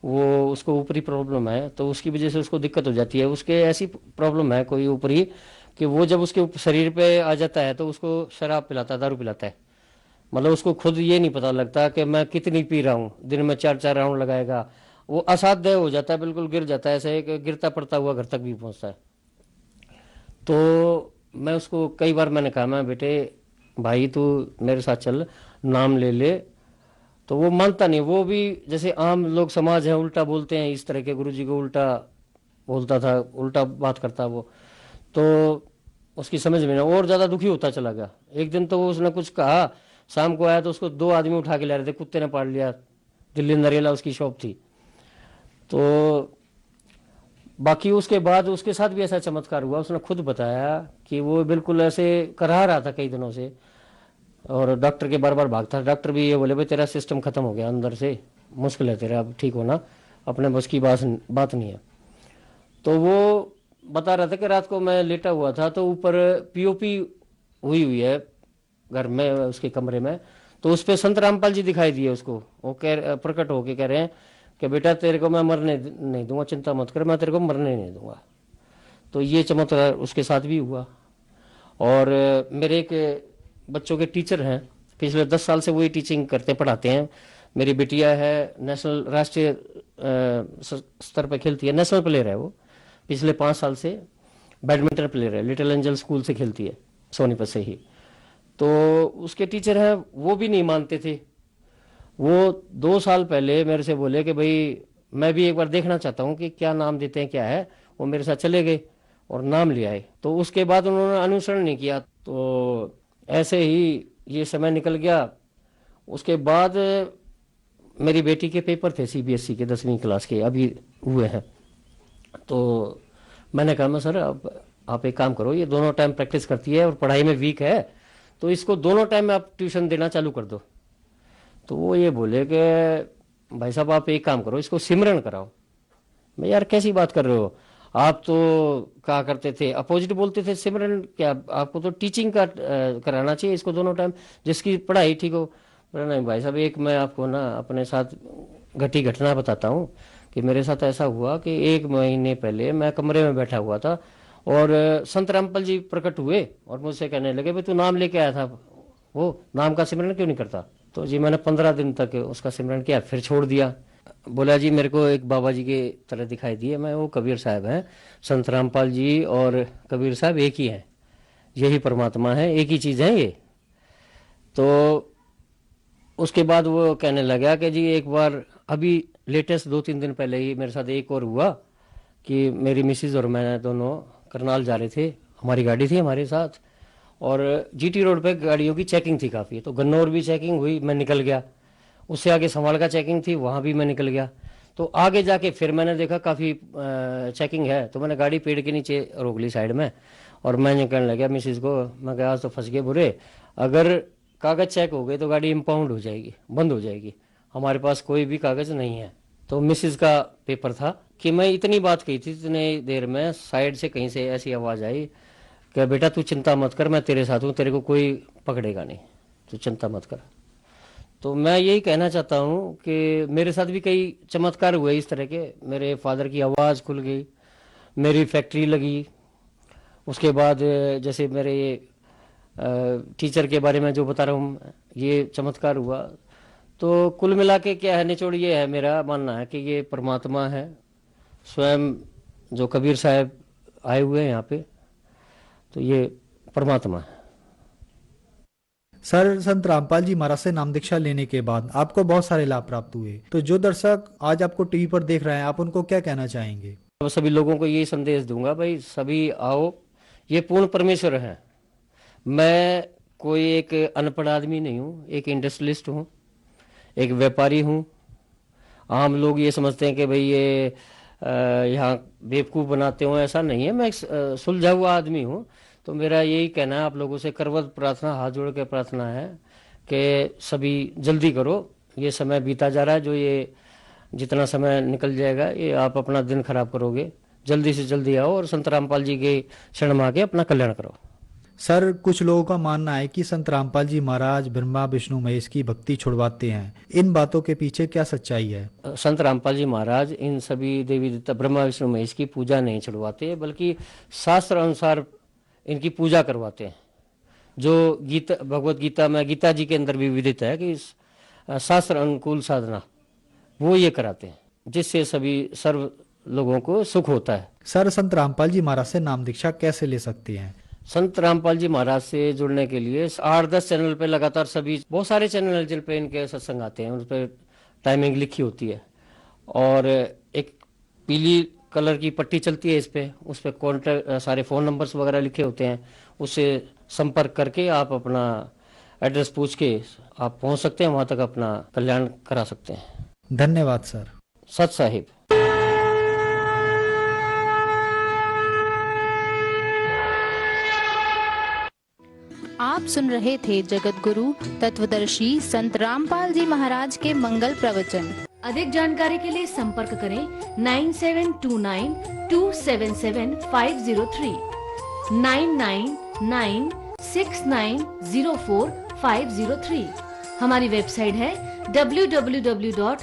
वो उसको ऊपरी प्रॉब्लम है, तो उसकी वजह से उसको दिक्कत हो जाती है। उसके ऐसी प्रॉब्लम है कोई ऊपरी कि वो जब उसके शरीर पे आ जाता है तो उसको शराब पिलाता है, दारू पिलाता है। मतलब उसको खुद ये नहीं पता लगता कि मैं कितनी पी रहा हूँ। दिन में 4-4 राउंड लगाएगा, वो असाध्य हो जाता है, बिल्कुल गिर जाता है, ऐसे गिरता पड़ता हुआ घर तक भी पहुँचता है। तो मैं उसको कई बार मैंने कहा, मैं बेटे भाई तू मेरे साथ चल, नाम ले ले, तो वो मानता नहीं। वो भी जैसे आम लोग समाज है उल्टा बोलते हैं, इस तरह के गुरुजी को उल्टा बोलता था, उल्टा बात करता वो। तो उसकी समझ में ना, और ज़्यादा दुखी होता चला गया। एक दिन तो वो उसने कुछ कहा, शाम को आया तो उसको 2 आदमी उठा के ला रहे थे, कुत्ते ने पाड़ लिया। दिल्ली नरेला उसकी शॉप थी। तो बाकी उसके बाद उसके साथ भी ऐसा चमत्कार हुआ। उसने खुद बताया कि वो बिल्कुल ऐसे करा रहा था कई दिनों से, और डॉक्टर के बार बार भागता। डॉक्टर भी ये बोले भाई तेरा सिस्टम खत्म हो गया अंदर से, मुश्किल है तेरा अब ठीक होना, अपने बस की बात नहीं है। तो वो बता रहा था कि रात को मैं लेटा हुआ था, तो ऊपर पीओपी हुई है घर में, उसके कमरे में, तो उस पर संत रामपाल जी दिखाई दिए उसको। वो प्रकट होके कह रहे हैं कि बेटा तेरे को मैं मरने नहीं दूंगा, चिंता मत कर, मैं तेरे को मरने नहीं दूंगा। तो ये चमत्कार उसके साथ भी हुआ। और मेरे एक बच्चों के टीचर हैं, पिछले 10 साल से वही टीचिंग करते पढ़ाते हैं। मेरी बिटिया है नेशनल, राष्ट्रीय स्तर पर खेलती है, नेशनल प्लेयर है वो, पिछले 5 साल से बैडमिंटन प्लेयर है, लिटिल एंजल स्कूल से खेलती है, सोनीपत से ही। तो उसके टीचर हैं, वो भी नहीं मानते थे। वो 2 साल पहले मेरे से बोले कि भाई मैं भी एक बार देखना चाहता हूँ कि क्या नाम देते हैं क्या है। वो मेरे साथ चले गए और नाम ले आए। तो उसके बाद उन्होंने अनुसरण नहीं किया, तो ऐसे ही ये समय निकल गया। उसके बाद मेरी बेटी के पेपर थे CBSE के 10वीं क्लास के, अभी हुए हैं। तो मैंने कहा मैं सर आप एक काम करो, ये दोनों टाइम प्रैक्टिस करती है और पढ़ाई में वीक है, तो इसको दोनों टाइम में आप ट्यूशन देना चालू कर दो। तो वो ये बोले कि भाई साहब आप एक काम करो, इसको सिमरन कराओ। मैं यार कैसी बात कर रहे हो, आप तो क्या करते थे, अपोजिट बोलते थे, सिमरन क्या, आपको तो टीचिंग का कराना चाहिए इसको दोनों टाइम, जिसकी पढ़ाई ठीक हो। नहीं भाई साहब, एक मैं आपको ना अपने साथ घटी घटना बताता हूँ कि मेरे साथ ऐसा हुआ कि 1 महीने पहले मैं कमरे में बैठा हुआ था और संत रामपाल जी प्रकट हुए और मुझसे कहने लगे भाई तू नाम लेके आया था, वो नाम का सिमरन क्यों नहीं करता। तो जी मैंने 15 दिन तक उसका सिमरन किया, फिर छोड़ दिया। बोला जी मेरे को एक बाबा जी के तरह दिखाई दिए, मैं वो कबीर साहब हैं, संत रामपाल जी और कबीर साहब एक ही हैं, यही परमात्मा है, एक ही चीज़ है ये। तो उसके बाद वो कहने लगा कि जी एक बार अभी लेटेस्ट 2-3 दिन पहले ही मेरे साथ एक और हुआ कि मेरी मिसिज और मैं दोनों करनाल जा रहे थे, हमारी गाड़ी थी हमारे साथ, और GT रोड पे गाड़ियों की चेकिंग थी काफ़ी, तो गन्नौर भी चेकिंग हुई, मैं निकल गया। उससे आगे संभाल का चेकिंग थी, वहाँ भी मैं निकल गया। तो आगे जाके फिर मैंने देखा काफ़ी चेकिंग है, तो मैंने गाड़ी पेड़ के नीचे रोक ली साइड में, और मैंने कहने लगा मिसिज को, मैं कहा आज तो फंस गए बुरे, अगर कागज़ चेक हो गए तो गाड़ी इम्पाउंड हो जाएगी, बंद हो जाएगी, हमारे पास कोई भी कागज़ नहीं है। तो मिसिज का पेपर था कि मैं इतनी बात कही थी, इतनी देर में साइड से कहीं से ऐसी आवाज़ आई कि बेटा तू चिंता मत कर, मैं तेरे साथ हूँ, तेरे को कोई पकड़ेगा नहीं, तू चिंता मत कर। तो मैं यही कहना चाहता हूँ कि मेरे साथ भी कई चमत्कार हुए इस तरह के। मेरे फादर की आवाज़ खुल गई, मेरी फैक्ट्री लगी, उसके बाद जैसे मेरे टीचर के बारे में जो बता रहा हूँ, ये चमत्कार हुआ। तो कुल मिला के क्या है, निचोड़ ये है, मेरा मानना है कि ये परमात्मा है स्वयं, जो कबीर साहब आए हुए हैं यहाँ पे, तो ये परमात्मा है। सर, संत रामपाल जी महाराज से नाम दीक्षा लेने के बाद आपको बहुत सारे लाभ प्राप्त हुए, तो जो दर्शक आज आपको टीवी पर देख रहे हैं, आप उनको क्या कहना चाहेंगे? अब सभी लोगों को यही संदेश दूंगा, भाई सभी आओ, ये पूर्ण परमेश्वर है। मैं कोई एक अनपढ़ आदमी नहीं हूँ, एक इंडस्ट्रियलिस्ट हूँ, एक व्यापारी हूँ। आम लोग ये समझते हैं कि भाई ये यहाँ बेवकूफ़ बनाते हो, ऐसा नहीं है। मैं एक सुलझा हुआ आदमी हूँ। तो मेरा यही कहना है आप लोगों से, करवत प्रार्थना, हाथ जोड़ के प्रार्थना है कि सभी जल्दी करो, ये समय बीता जा रहा है, जो ये जितना समय निकल जाएगा ये आप अपना दिन खराब करोगे। जल्दी से जल्दी आओ और संत रामपाल जी के शरण में आके अपना कल्याण करो। सर, कुछ लोगों का मानना है कि संत रामपाल जी महाराज ब्रह्मा विष्णु महेश की भक्ति छुड़वाते हैं, इन बातों के पीछे क्या सच्चाई है? संत रामपाल जी महाराज इन सभी देवी देवता ब्रह्मा विष्णु महेश की पूजा नहीं छुड़वाते, बल्कि शास्त्र अनुसार इनकी पूजा करवाते हैं। जो गीता, भगवत गीता में, गीता जी के अंदर भी विदित है कि शास्त्र अनुकूल साधना वो ये कराते हैं, जिससे सभी सर्व लोगों को सुख होता है। सर, संत रामपाल जी महाराज से नाम दीक्षा कैसे ले सकते हैं? संत रामपाल जी महाराज से जुड़ने के लिए 8-10 चैनल पे लगातार सभी, बहुत सारे चैनल हैं जिन पे इनके सत्संग आते हैं, उन पर टाइमिंग लिखी होती है, और एक पीली कलर की पट्टी चलती है इस पे, उस पे कॉन्टैक्ट, सारे फ़ोन नंबर्स वगैरह लिखे होते हैं, उससे संपर्क करके आप अपना एड्रेस पूछ के आप पहुंच सकते हैं, वहां तक अपना कल्याण करा सकते हैं। धन्यवाद सर। सत साहिब। आप सुन रहे थे जगत गुरु तत्वदर्शी संत रामपाल जी महाराज के मंगल प्रवचन। अधिक जानकारी के लिए संपर्क करें 9729277503 9996904503। हमारी वेबसाइट है www.